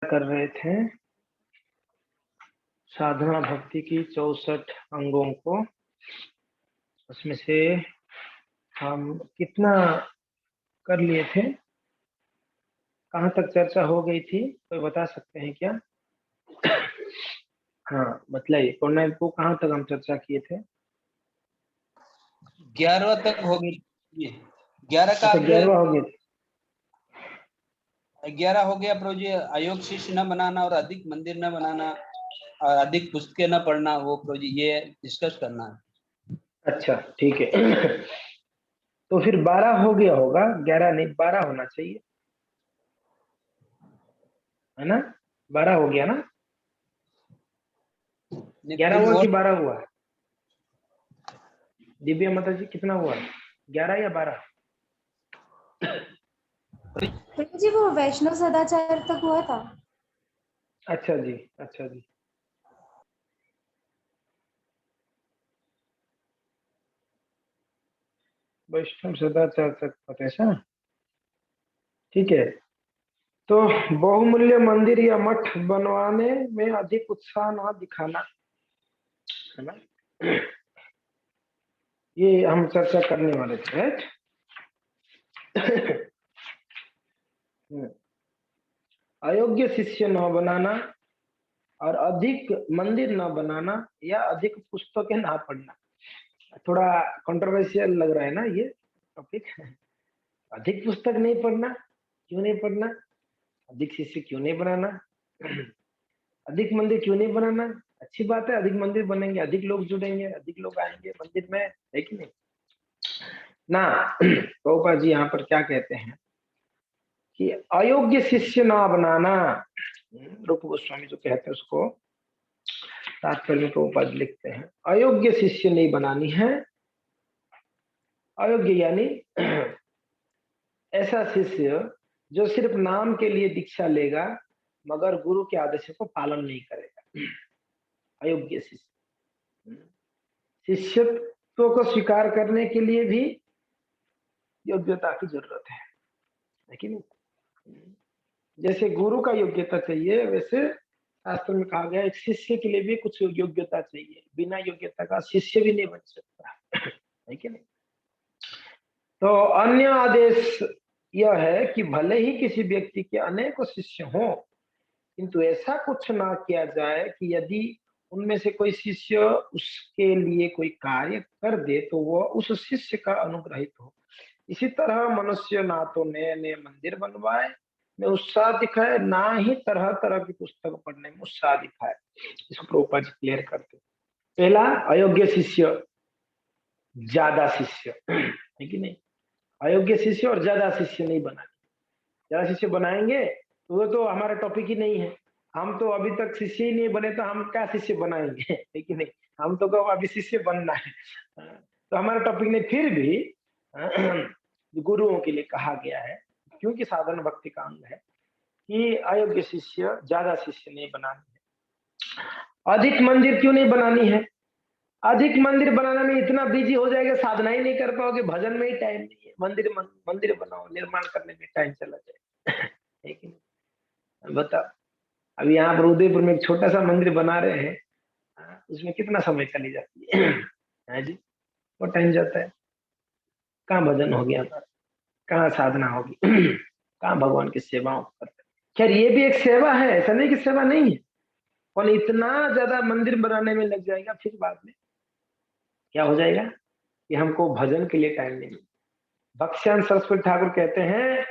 कर रहे थे साधना भक्ति की 64 अंगों को। उसमें से हम कितना कर लिए थे, कहाँ तक चर्चा हो गई थी, कोई बता सकते हैं क्या? हाँ बताइए, कौन को कहाँ तक हम चर्चा किए थे? 11 तक हो गई। 11 का अच्छा 11वां हो गया। 11 हो गया प्रभु जी। अयोग शिष्य न बनाना और अधिक मंदिर न बनाना और अधिक पुस्तकें न पढ़ना, वो प्रभु जी ये डिस्कस करना है। अच्छा ठीक है। तो फिर 12 हो गया होगा, 11 नहीं 12 होना चाहिए, है ना? 12 हो गया ना? 11 हुआ कि 12 हुआ? दिव्या माता जी कितना हुआ, 11 या 12? जी वो वैष्णव सदाचार तक हुआ था। अच्छा जी, अच्छा जी। वैष्णव सदाचार तक पता है, ठीक है। तो बहुमूल्य मंदिर या मठ बनवाने में अधिक उत्साह ना दिखाना, है ना? ये हम चर्चा करने वाले थे, राइट? अयोग्य शिष्य न बनाना और अधिक मंदिर न बनाना या अधिक पुस्तकें ना पढ़ना। थोड़ा कंट्रोवर्शियल लग रहा है ना ये टॉपिक। अधिक पुस्तक नहीं पढ़ना, क्यों नहीं पढ़ना? अधिक शिष्य क्यों नहीं बनाना? अधिक मंदिर क्यों नहीं बनाना? अच्छी बात है, अधिक मंदिर बनेंगे, अधिक लोग जुड़ेंगे, अधिक लोग आएंगे मंदिर में, है कि नहीं ना? प्रभुपाद जी यहाँ पर क्या कहते हैं कि अयोग्य शिष्य ना बनाना। रूप गोस्वामी जो कहते हैं उसको तात्पर्य में प्रभुपाद लिखते हैं, अयोग्य शिष्य नहीं बनानी है। अयोग्य यानी ऐसा शिष्य जो सिर्फ नाम के लिए दीक्षा लेगा मगर गुरु के आदेश को पालन नहीं करेगा, अयोग्य शिष्य। शिष्यत्व को स्वीकार करने के लिए भी योग्यता की जरूरत है कि नहीं? जैसे गुरु का योग्यता चाहिए, वैसे शास्त्र में कहा गया एक शिष्य के लिए भी कुछ योग्यता चाहिए, बिना योग्यता का शिष्य भी नहीं बन सकता, है कि नहीं? तो अन्य आदेश यह है कि भले ही किसी व्यक्ति के अनेकों शिष्य हों, किंतु ऐसा कुछ ना किया जाए कि यदि उनमें से कोई शिष्य उसके लिए कोई कार्य कर दे तो वह उस शिष्य का अनुग्रहित हो। इसी तरह मनुष्य ना तो नए नए मंदिर बनवाए में उत्साह दिखाए, ना ही तरह तरह की पुस्तक पढ़ने में उत्साह दिखाए। इसको प्रभुपाद जी क्लियर करते। पहला, अयोग्य शिष्य, ज्यादा शिष्य, है कि नहीं? अयोग्य शिष्य और ज्यादा शिष्य नहीं बनाने। ज्यादा शिष्य बनाएंगे तो वो तो हमारा टॉपिक ही नहीं है। हम तो अभी तक शिष्य ही नहीं बने, तो हम क्या शिष्य बनाएंगे, है कि नहीं? हम तो अभी शिष्य बनना है, तो हमारा टॉपिक नहीं। फिर भी गुरुओं के लिए कहा गया है, क्योंकि साधन भक्ति का अंग है, कि अयोग्य शिष्य, ज्यादा शिष्य नहीं बनानी है। अधिक मंदिर क्यों नहीं बनानी है? अधिक मंदिर बनाने में इतना बिजी हो जाएगा, साधना ही नहीं कर पाओगे, भजन में ही टाइम नहीं है। मंदिर बनाओ, निर्माण करने में टाइम चला जाए, है कि नहीं? बताओ, अभी यहाँ पर उदयपुर में एक छोटा सा मंदिर बना रहे हैं, उसमें कितना समय चली जाती है जी? वो टाइम जाता है। कहाँ भजन हो गया, कहाँ साधना होगी, कहाँ भगवान की सेवाओं करते? खैर ये भी एक सेवा है, ऐसा नहीं कि सेवा नहीं है, और इतना ज्यादा मंदिर बनाने में लग जाएगा, फिर बाद में क्या हो जाएगा कि हमको भजन के लिए टाइम नहीं मिलेगा। भक्ष्यान सरस्वती ठाकुर कहते हैं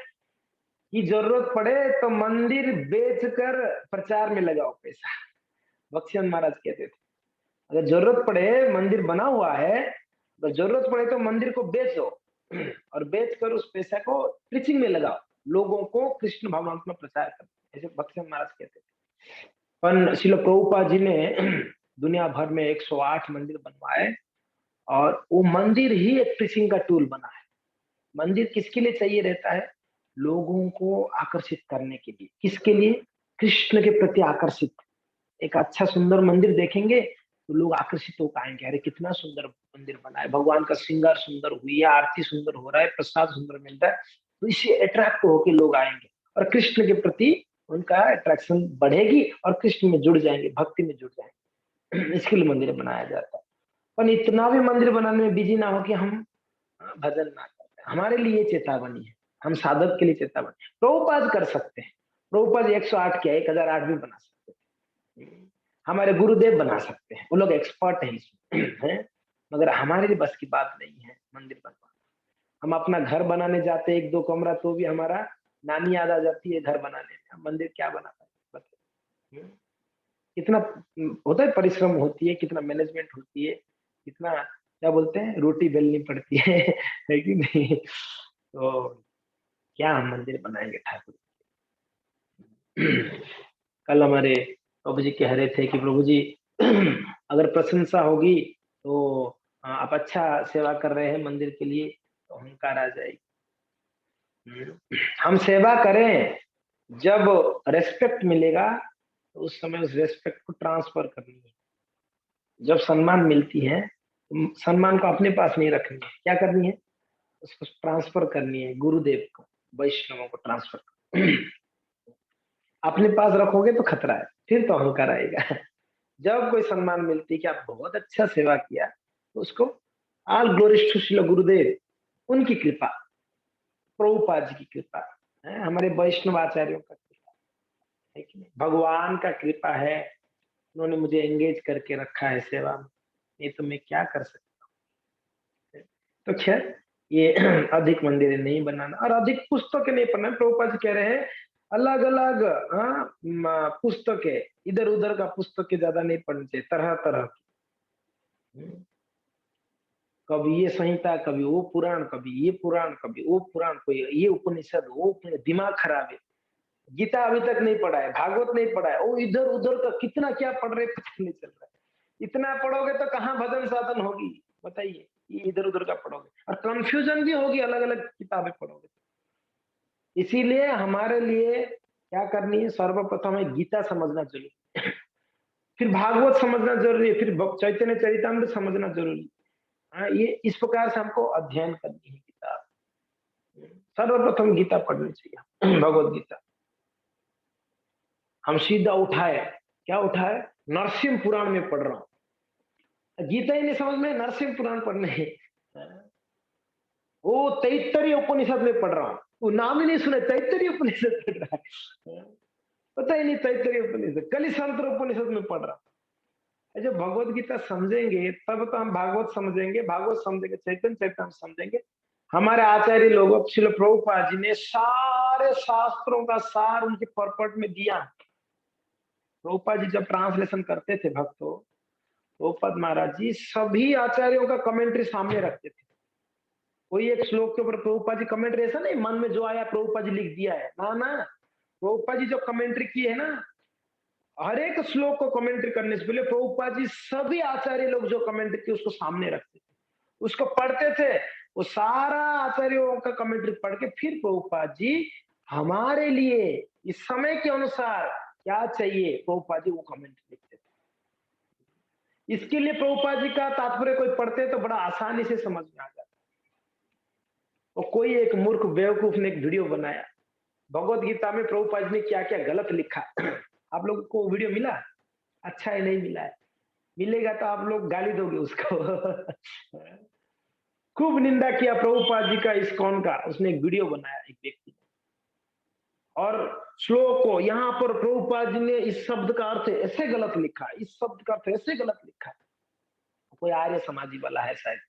कि जरूरत पड़े तो मंदिर बेचकर प्रचार में लगाओ पैसा। भक्ष्यान महाराज कहते थे, अगर जरूरत पड़े, मंदिर बना हुआ है, तो जरूरत पड़े तो मंदिर को बेच दो और बेचकर उस पैसा को प्रीचिंग में लगाओ, लोगों को कृष्ण भगवान का प्रचार करो, ऐसे भक्ष्यान महाराज कहते थे। पर श्रील प्रभुपाद जी ने दुनिया भर में 108 मंदिर बनवाए, और वो मंदिर ही एक प्रीचिंग का टूल बना है। मंदिर किसके लिए चाहिए रहता है? लोगों को आकर्षित करने के लिए। किसके लिए? कृष्ण के प्रति आकर्षित। एक अच्छा सुंदर मंदिर देखेंगे तो लोग आकर्षित होकर आएंगे, अरे कितना सुंदर मंदिर बना है, भगवान का श्रृंगार सुंदर हुई है, आरती सुंदर हो रहा है, प्रसाद सुंदर मिल रहा है, तो इससे अट्रैक्ट होकर लोग आएंगे और कृष्ण के प्रति उनका अट्रैक्शन बढ़ेगी और कृष्ण में जुड़ जाएंगे, भक्ति में जुड़ जाएंगे। इसके लिए मंदिर बनाया जाता है। पर इतना भी मंदिर बनाने में बिजी ना हो कि हम भजन ना करते। हमारे लिए चेतावनी है, हम साधक के लिए चेतावनी। प्रभुपाद कर सकते हैं, प्रभुपाद 108 क्या 1008 भी बना सकते हैं, हमारे गुरुदेव बना सकते हैं, वो लोग एक्सपर्ट हैं इसमें है। मगर हमारे लिए बस की बात नहीं है मंदिर बनवाना। हम अपना घर बनाने जाते हैं 1-2 कमरा, तो भी हमारा नानी याद आ जाती है घर बनाने में। हम मंदिर क्या बना पाए बताइए। कितना होता है, परिश्रम होती है, कितना मैनेजमेंट होती है, कितना क्या बोलते हैं रोटी बेलनी पड़ती है कि नहीं। तो क्या हम मंदिर बनाएंगे ठाकुर। कल हमारे प्रभु जी कह रहे थे कि प्रभु जी अगर प्रशंसा होगी तो आप अच्छा सेवा कर रहे हैं मंदिर के लिए, तो अहंकार आ जाएगी। हम सेवा करें, जब रेस्पेक्ट मिलेगा तो उस समय उस रेस्पेक्ट को ट्रांसफर करनी है। जब सम्मान मिलती है तो सम्मान को अपने पास नहीं रखनी है, क्या करनी है, उसको ट्रांसफर करनी है गुरुदेव को, वैष्णवों को ट्रांसफर। अपने पास रखोगे तो खतरा है, फिर तो अहंकार आएगा। जब कोई सम्मान मिलती है कि आप बहुत अच्छा सेवा किया, तो उसको ऑल ग्लोरीज टू श्रील गुरुदेव, उनकी कृपा, प्रभुपाद जी की कृपा है, हमारे वैष्णव आचार्यों का कृपा है कि नहीं, भगवान का कृपा है, उन्होंने मुझे एंगेज करके रखा है सेवा में, नहीं तो मैं क्या कर सकता हूँ। तो खैर ये अधिक मंदिर नहीं बनाना और अधिक पुस्तकें नहीं पढ़ना। प्रभुपाद जी कह रहे हैं अलग अलग पुस्तकें, इधर उधर का पुस्तकें ज्यादा नहीं पढ़नी चाहिए, तरह तरह की। कभी ये संहिता, कभी वो पुराण, कभी ये पुराण, कभी वो पुराण, कोई ये उपनिषद, वो उपनिषद, दिमाग खराब है। गीता अभी तक नहीं पढ़ा है, भागवत नहीं पढ़ा है, वो इधर उधर का कितना क्या पढ़ रहे पता नहीं चल रहा है। इतना पढ़ोगे तो कहाँ भजन साधन होगी बताइए, ये इधर उधर का पढ़ोगे और कंफ्यूजन भी होगी, अलग अलग किताबें पढ़ोगे। इसीलिए हमारे लिए क्या करनी है, सर्वप्रथम है गीता समझना जरूरी, फिर भागवत समझना जरूरी है, फिर चैतन्य चरितामृत समझना जरूरी है। ये इस प्रकार से हमको अध्ययन करनी है किताब। सर्वप्रथम गीता पढ़नी चाहिए, भगवत गीता। हम सीधा उठाए, क्या उठाए, नरसिंह पुराण में पढ़ रहा हूं, गीता ही नहीं समझ में, नरसिंह पुराण पढ़ने है। वो तैत्तरीय उपनिषद में पढ़ रहा हूँ, वो नाम ही नहीं सुने, तैत्तरीय उपनिषद पढ़ रहा है, पता ही नहीं तैत्तरीय उपनिषद, कलिशंत्र उपनिषद में पढ़ रहा हूँ। जब भगवत गीता समझेंगे तब तो हम भागवत समझेंगे, भागवत समझेंगे चैतन्य चैतन्य समझेंगे। हमारे आचार्य लोगों, श्रील प्रभुपाद जी ने सारे शास्त्रों का सार उनके परपट में दिया। प्रभुपाद जी जब ट्रांसलेशन करते थे भक्तों, प्रभुपाद महाराज जी सभी आचार्यों का कमेंट्री सामने रखते थे। कोई एक श्लोक के ऊपर प्रभुपाद जी कमेंट्री, ऐसा नहीं मन में जो आया प्रभुपाद जी लिख दिया है, ना ना, प्रभुपाद जी जो कमेंट्री की है ना, हर एक श्लोक को कमेंट्री करने से पहले प्रभुपाद जी सभी आचार्य लोग जो कमेंट्री की उसको सामने रखते थे, उसको पढ़ते थे। वो सारा आचार्यों का कमेंट्री पढ़ के फिर प्रभुपाद जी हमारे लिए इस समय के अनुसार क्या चाहिए, प्रभुपाद जी वो कमेंट्री लिखते थे। इसके लिए प्रभुपाद जी का तात्पर्य कोई पढ़ते तो बड़ा आसानी से समझ में आ जाता। और कोई एक मूर्ख बेवकूफ ने एक वीडियो बनाया, भगवत गीता में प्रभुपाद जी ने क्या क्या गलत लिखा। आप लोगों को वीडियो मिला? अच्छा है, नहीं मिला है, मिलेगा तो आप लोग गाली दोगे उसको। खूब निंदा किया प्रभुपाद जी का, इस्कॉन का, उसने एक वीडियो बनाया एक व्यक्ति ने, और श्लोक को यहाँ पर प्रभुपाद जी ने इस शब्द का अर्थ ऐसे गलत लिखा, इस शब्द का अर्थ ऐसे गलत लिखा। कोई आर्य समाजी वाला है शायद,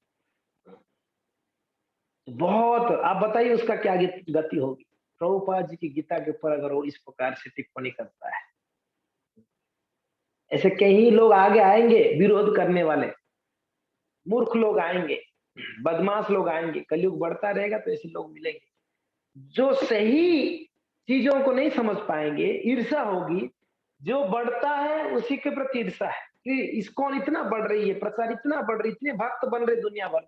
बहुत, आप बताइए उसका क्या गति होगी। प्रभुपाद जी की गीता के ऊपर अगर वो इस प्रकार से टिप्पणी करता है, ऐसे कई लोग आगे आएंगे विरोध करने वाले, मूर्ख लोग आएंगे, बदमाश लोग आएंगे, कलयुग बढ़ता रहेगा तो ऐसे लोग मिलेंगे जो सही चीजों को नहीं समझ पाएंगे, ईर्षा होगी, जो बढ़ता है उसी के प्रति ईर्षा है कि इस्कॉन इतना बढ़ रही है, प्रचार इतना बढ़ रही, इतने भक्त बन रहे दुनिया भर,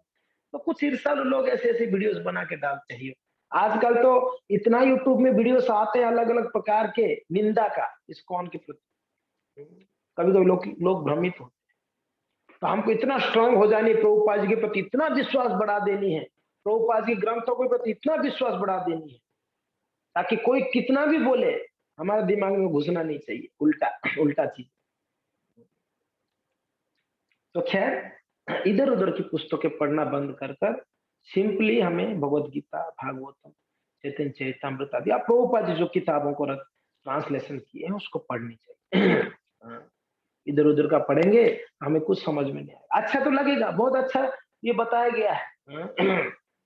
तो कुछ ईर्षालु लोग ऐसे ऐसे वीडियोस बना के डालते हैं। आजकल तो इतना यूट्यूब में वीडियोस आते हैं अलग अलग प्रकार के निंदा का इस्कॉन के प्रति, कभी कभी लोग भ्रमित होते हैं। तो हमको इतना स्ट्रांग हो जानी, प्रभुपाद जी के प्रति इतना विश्वास बढ़ा देनी है, प्रभुपाद जी ग्रंथों के प्रति इतना विश्वास बढ़ा देनी है, ताकि कोई कितना भी बोले हमारे दिमाग में घुसना नहीं चाहिए, उल्टा उल्टा चीज। तो खैर इधर उधर की पुस्तकें पढ़ना बंद कर कर सिंपली हमें भगवत गीता, भागवतम, चैतन्य चैतामृत आदि आप प्रभुपाद जी जो किताबों को ट्रांसलेशन किए हैं उसको पढ़नी चाहिए। हाँ, इधर उधर का पढ़ेंगे हमें कुछ समझ में नहीं आएगा। अच्छा तो लगेगा, बहुत अच्छा ये बताया गया है, हाँ,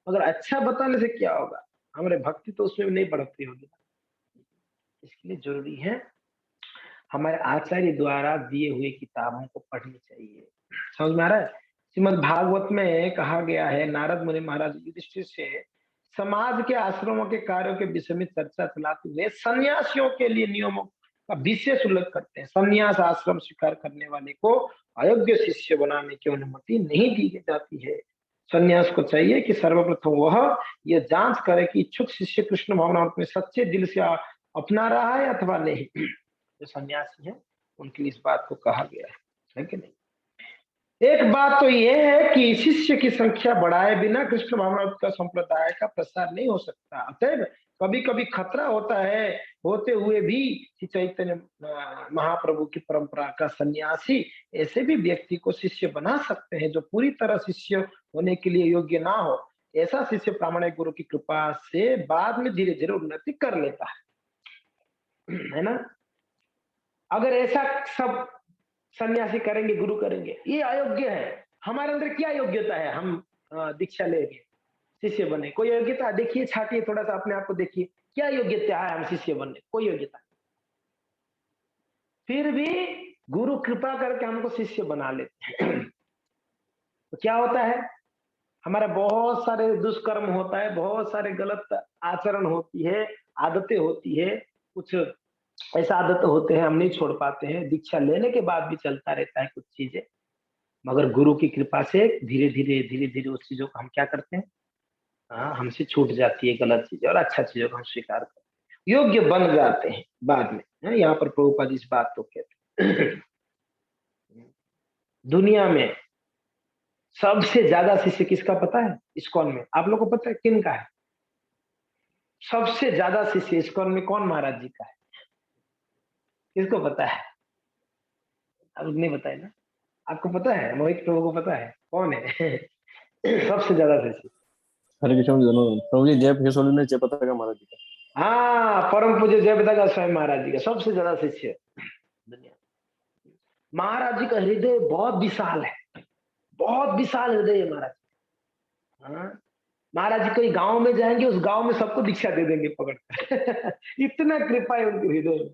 मगर अच्छा बताने से क्या होगा, हमारे भक्ति तो उसमें नहीं बढ़ती होगी। इसके लिए जरूरी है हमारे आचार्य द्वारा दिए हुए किताबों को पढ़नी चाहिए। समझ में आ रहा है? श्रीमद् भागवत में कहा गया है, नारद मुनि महाराज युधिष्ठिर से समाज के आश्रमों के कार्यों के विषय में चर्चा चलाते हुए सन्यासियों के लिए नियमों का विशेष उल्लेख करते हैं। सन्यास आश्रम स्वीकार करने वाले को अयोग्य शिष्य बनाने की अनुमति नहीं दी जाती है। सन्यास को चाहिए कि सर्वप्रथम वह यह जांच करे कि इच्छुक शिष्य कृष्ण भावनामृत में सच्चे दिल से अपना रहा है अथवा नहीं। जो सन्यासी है उनके लिए इस बात को कहा गया है कि नहीं? एक बात तो यह है कि शिष्य की संख्या बढ़ाए बिना कृष्ण भावनामृत का संप्रदाय का प्रसार नहीं हो सकता। अतएव कभी कभी खतरा होता है, होते हुए भी श्री चैतन्य महाप्रभु की परंपरा का सन्यासी ऐसे भी व्यक्ति को शिष्य बना सकते हैं जो पूरी तरह शिष्य होने के लिए योग्य ना हो। ऐसा शिष्य प्रामाणिक गुरु की कृपा से बाद में धीरे धीरे उन्नति कर लेता है ना। अगर ऐसा सब सन्यासी करेंगे, गुरु करेंगे, ये अयोग्य है। हमारे अंदर क्या योग्यता है, हम दीक्षा लेंगे शिष्य बने, कोई योग्यता देखिए, छाटिए थोड़ा सा अपने आप को देखिए, क्या योग्यता है हम शिष्य बनने, कोई योग्यता। फिर भी गुरु कृपा करके हमको शिष्य बना लेते हैं। तो क्या होता है, हमारा बहुत सारे दुष्कर्म होता है, बहुत सारे गलत आचरण होती है, आदतें होती है, कुछ ऐसा आदत होते हैं हम नहीं छोड़ पाते हैं, दीक्षा लेने के बाद भी चलता रहता है कुछ चीजें, मगर गुरु की कृपा से धीरे धीरे उस चीजों को हम क्या करते हैं, हाँ, हमसे छूट जाती है गलत चीजें और अच्छा चीजों को हम स्वीकार करते हैं, योग्य बन जाते हैं बाद में। यहाँ पर प्रभुपाद इस बात को कहते हैं। दुनिया में सबसे ज्यादा शिष्य किसका पता है? इस्कॉन में। आप लोग को पता है किन का है सबसे ज्यादा शिष्य इस्कॉन में? कौन महाराज जी का है? किसको पता है? अब नहीं बताए ना, आपको पता है? मोहित प्रभु को पता है कौन है? सबसे ज्यादा शिष्य। हरे कृष्ण प्रभु जी, जय किशोर ने जय पताका महाराज जी का। हाँ, परम पूज्य जय पताका स्वामी महाराज जी का सबसे ज्यादा शिष्य दुनिया। महाराज जी का हृदय बहुत विशाल है, बहुत विशाल हृदय है महाराज। हाँ, महाराज जी कोई गांव में जाएंगे, उस गांव में सबको दीक्षा दे देंगे पकड़ कर। इतना कृपा है उनके हृदय में।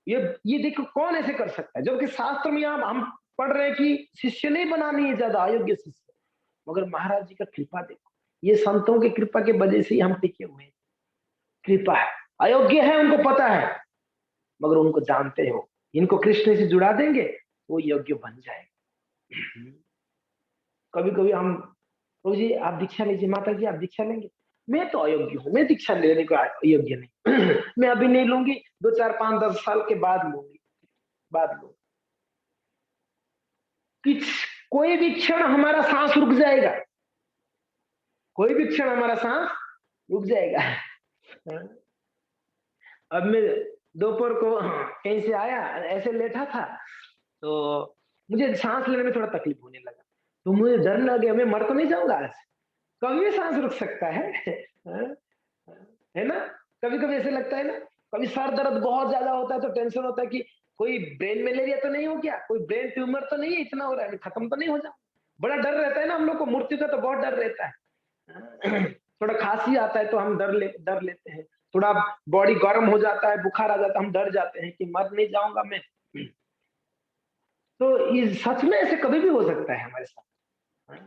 ये देखो कौन ऐसे कर सकता है, जबकि शास्त्र में हम पढ़ रहे हैं कि शिष्य नहीं बनानी है ज्यादा, अयोग्य शिष्य, मगर महाराज जी का कृपा देखो, ये संतों की कृपा के वजह से ही हम टिके हुए हैं। कृपा है, अयोग्य है उनको पता है, मगर उनको जानते हो, इनको कृष्ण से जुड़ा देंगे वो योग्य बन जाएगा। कभी कभी हम, प्रभु जी आप दीक्षा लीजिए, माता जी आप दीक्षा लेंगे, मैं तो अयोग्य हूँ, मैं दीक्षा लेने को योग्य नहीं। मैं अभी नहीं लूंगी, 2 4 5 10 साल के बाद लूंगी, बाद लूंगी। कोई भी क्षण हमारा सांस रुक जाएगा, कोई भी क्षण हमारा सांस रुक जाएगा। अब मैं दोपहर को कहीं से आया, ऐसे लेटा था तो मुझे सांस लेने में थोड़ा तकलीफ होने लगा, तो मुझे डर लग गया, मैं मर तो नहीं जाऊंगा आज, कभी भी सांस रुक सकता है ना। कभी कभी ऐसे लगता है ना, कभी सर दर्द बहुत ज्यादा होता है तो टेंशन होता है कि कोई ब्रेन मलेरिया तो नहीं हो गया, कोई ब्रेन ट्यूमर तो नहीं है, इतना हो रहा है खत्म तो नहीं हो जाऊं। बड़ा डर रहता है ना हम लोग को, मृत्यु का तो बहुत डर रहता है। थोड़ा खांसी आता है तो हम डर लेते हैं, थोड़ा बॉडी गर्म हो जाता है, बुखार आ जाता है, हम डर जाते हैं कि मर नहीं जाऊंगा मैं। तो ये सच में ऐसे कभी भी हो सकता है हमारे साथ।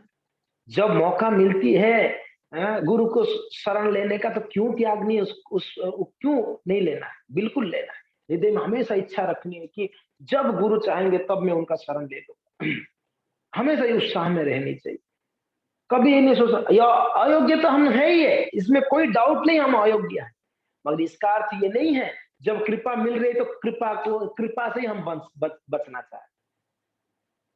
जब मौका मिलती है गुरु को शरण लेने का, तो क्यों त्याग नहीं, क्यों नहीं लेना है, बिल्कुल लेना है। हृदय में हमेशा इच्छा रखनी है कि जब गुरु चाहेंगे तब मैं उनका शरण ले लूंगा। हमेशा ये उत्साह में रहनी चाहिए, कभी ये नहीं सोचा अयोग्य तो हम है ही है, इसमें कोई डाउट नहीं हम अयोग्य हैं, मगर इसका अर्थ ये नहीं है जब कृपा मिल रही तो कृपा से ही हम बचना चाहते।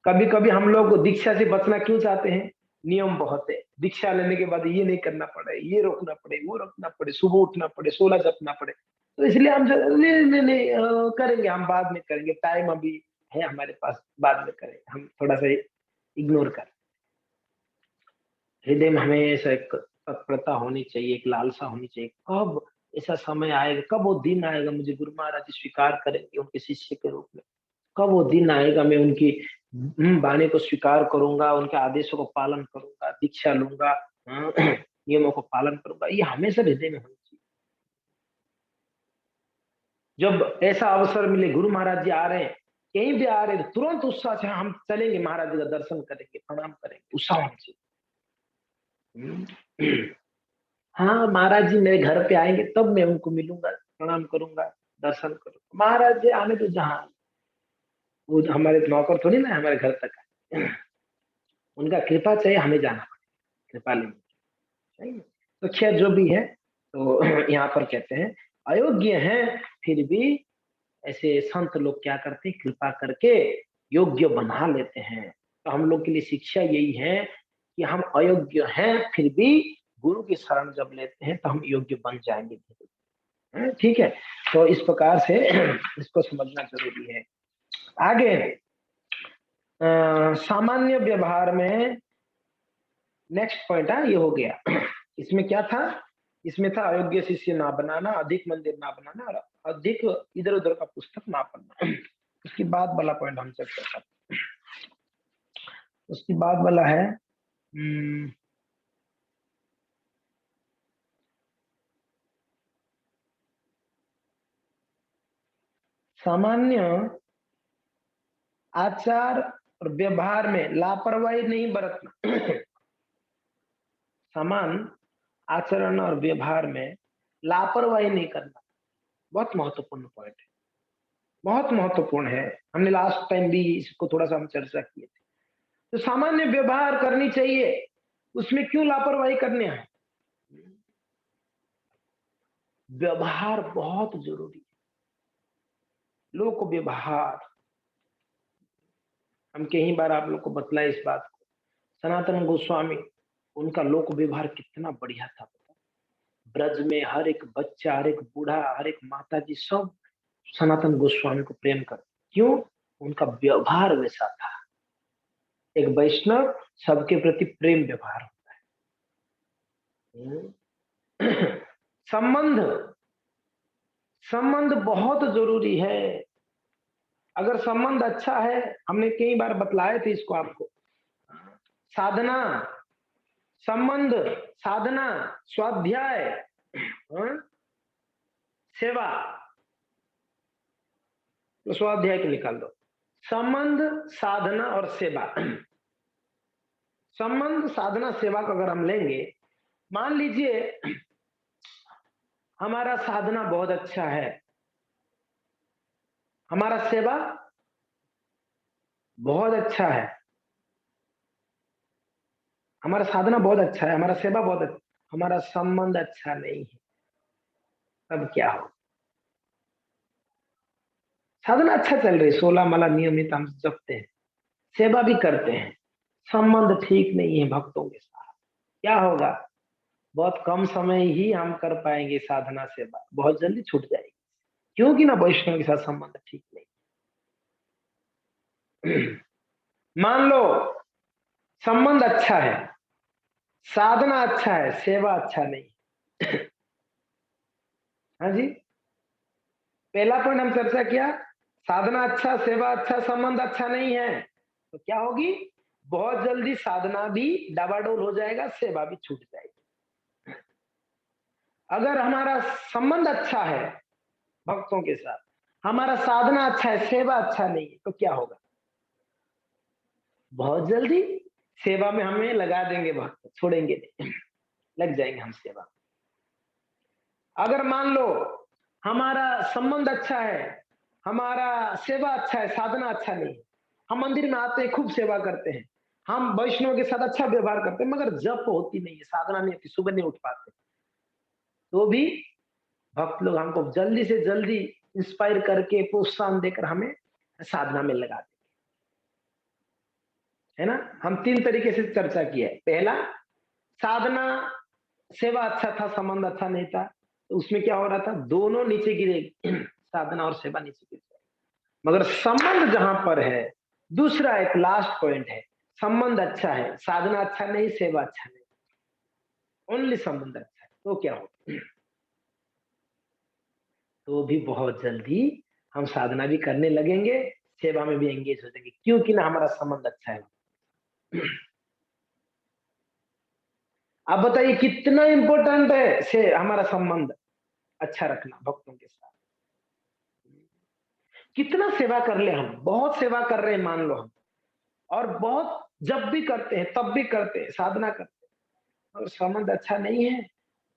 कभी कभी हम लोग दीक्षा से बचना क्यों चाहते हैं, नियम बहुत है। दीक्षा लेने के बाद ये नहीं करना पड़े, ये रोकना पड़े, वो रोकना पड़े, सुबह उठना पड़े, 16 जपना पड़े। तो इसलिए हम नहीं करेंगे, हम बाद में करेंगे, टाइम अभी है हमारे पास, बाद में करेंगे, हम थोड़ा सा इग्नोर कर। हृदय में हमेशा एक तत्परता होनी चाहिए, एक लालसा होनी चाहिए, कब ऐसा समय आएगा, कब वो दिन आएगा मुझे गुरु महाराज जी स्वीकार करेंगे उनके शिष्य के रूप में, कब वो दिन आएगा मैं उनकी वाणी को स्वीकार करूंगा, उनके आदेशों को पालन करूंगा, दीक्षा लूंगा, नियमों को पालन करूंगा। ये हमेशा हृदय में होनी चाहिए। जब ऐसा अवसर मिले, गुरु महाराज जी आ रहे हैं, कहीं भी आ रहे हैं, तो तुरंत उत्साह से हम चलेंगे, महाराज जी का दर्शन करेंगे, प्रणाम करेंगे, उत्साह होना चाहिए। हाँ, महाराज जी मेरे घर पे आएंगे तब मैं उनको मिलूंगा, प्रणाम करूंगा, दर्शन करूंगा। महाराज जी आने तो जहां, वो हमारे नौकर थोड़ी ना हमारे घर तक आए, उनका कृपा चाहिए, हमें जाना पड़ेगा कृपा लेंगे। तो खैर जो भी है, तो यहाँ पर कहते हैं अयोग्य हैं फिर भी ऐसे संत लोग क्या करते हैं, कृपा करके योग्य बना लेते हैं। तो हम लोग के लिए शिक्षा यही है कि हम अयोग्य हैं फिर भी गुरु की शरण जब लेते हैं तो हम योग्य बन जाएंगे। ठीक है, तो इस प्रकार से इसको समझना जरूरी है। आगे सामान्य व्यवहार में नेक्स्ट पॉइंट है, ये हो गया। इसमें क्या था, इसमें था अयोग्य शिष्य ना बनाना, अधिक मंदिर ना बनाना, और अधिक इधर उधर का पुस्तक ना पढ़ना। उसके बाद वाला पॉइंट हम चर्चा करते हैं। उसके बाद वाला है सामान्य आचार और व्यवहार में लापरवाही नहीं बरतना। समान आचरण और व्यवहार में लापरवाही नहीं करना, बहुत महत्वपूर्ण पॉइंट है, बहुत महत्वपूर्ण है। हमने लास्ट टाइम भी इसको थोड़ा सा हम चर्चा किए थे। तो सामान्य व्यवहार करनी चाहिए, उसमें क्यों लापरवाही करने हैं? व्यवहार बहुत जरूरी है, लोक व्यवहार। हम कई बार आप लोग को बतलाए इस बात को, सनातन गोस्वामी, उनका लोक व्यवहार कितना बढ़िया था। ब्रज में हर एक बच्चा, हर एक बूढ़ा, हर एक माता जी सब सनातन गोस्वामी को प्रेम करते। क्यों? उनका व्यवहार वैसा था। एक वैष्णव सबके प्रति प्रेम व्यवहार होता है। संबंध, संबंध बहुत जरूरी है। अगर संबंध अच्छा है, हमने कई बार बतलाए थे इसको आपको, साधना, संबंध, साधना, स्वाध्याय, सेवा, तो स्वाध्याय को निकाल दो, संबंध, साधना और सेवा। संबंध, साधना, सेवा को अगर हम लेंगे, मान लीजिए हमारा साधना बहुत अच्छा है, हमारा सेवा बहुत अच्छा है, हमारा साधना बहुत अच्छा है, हमारा सेवा बहुत अच्छा, हमारा संबंध अच्छा नहीं है, तब क्या हो? साधना अच्छा चल रही, 16 माला नियमित हम जपते हैं, सेवा भी करते हैं, संबंध ठीक नहीं है भक्तों के साथ, क्या होगा? बहुत कम समय ही हम कर पाएंगे साधना सेवा, बहुत जल्दी छूट जाएगी, क्योंकि ना वैष्णव के साथ संबंध ठीक नहीं। मान लो संबंध अच्छा है, साधना अच्छा है, सेवा अच्छा नहीं। हाँ जी, पहला पॉइंट हम चर्चा किया, साधना अच्छा, सेवा अच्छा, संबंध अच्छा नहीं है, तो क्या होगी? बहुत जल्दी साधना भी डाबाडोल हो जाएगा, सेवा भी छूट जाएगी। अगर हमारा संबंध अच्छा है भक्तों के साथ, हमारा साधना अच्छा है, सेवा अच्छा नहीं है, तो क्या होगा? बहुत जल्दी सेवा में हमें लगा देंगे, भक्त छोड़ेंगे नहीं, लग जाएंगे हम सेवा। अगर मान लो हमारा संबंध अच्छा है, हमारा सेवा अच्छा है, साधना अच्छा नहीं, हम मंदिर में आते हैं, खूब सेवा करते हैं, हम वैष्णव के साथ अच्छा व्यवहार करते हैं, मगर जप होती नहीं है, साधना नहीं होती, सुबह नहीं उठ पाते, तो भी भक्त लोग हमको जल्दी से जल्दी इंस्पायर करके प्रोत्साहन देकर हमें साधना में लगा देंगे। है ना। हम 3 तरीके से चर्चा किया है। पहला, साधना सेवा अच्छा था, संबंध अच्छा नहीं था, तो उसमें क्या हो रहा था, दोनों नीचे गिरे साधना और सेवा नीचे गिर जाए। मगर संबंध जहां पर है, दूसरा एक लास्ट पॉइंट है, संबंध अच्छा है, साधना अच्छा नहीं, सेवा अच्छा नहीं, ओनली संबंध अच्छा है, तो क्या हो, तो भी बहुत जल्दी हम साधना भी करने लगेंगे, सेवा में भी एंगेज हो जाएंगे, क्योंकि ना हमारा संबंध अच्छा है। आप बताइए कितना इंपॉर्टेंट है से हमारा संबंध अच्छा रखना भक्तों के साथ। कितना सेवा कर ले, हम बहुत सेवा कर रहे हैं मान लो हम, और बहुत जब भी करते हैं तब भी करते हैं, साधना करते हैं, और संबंध अच्छा नहीं है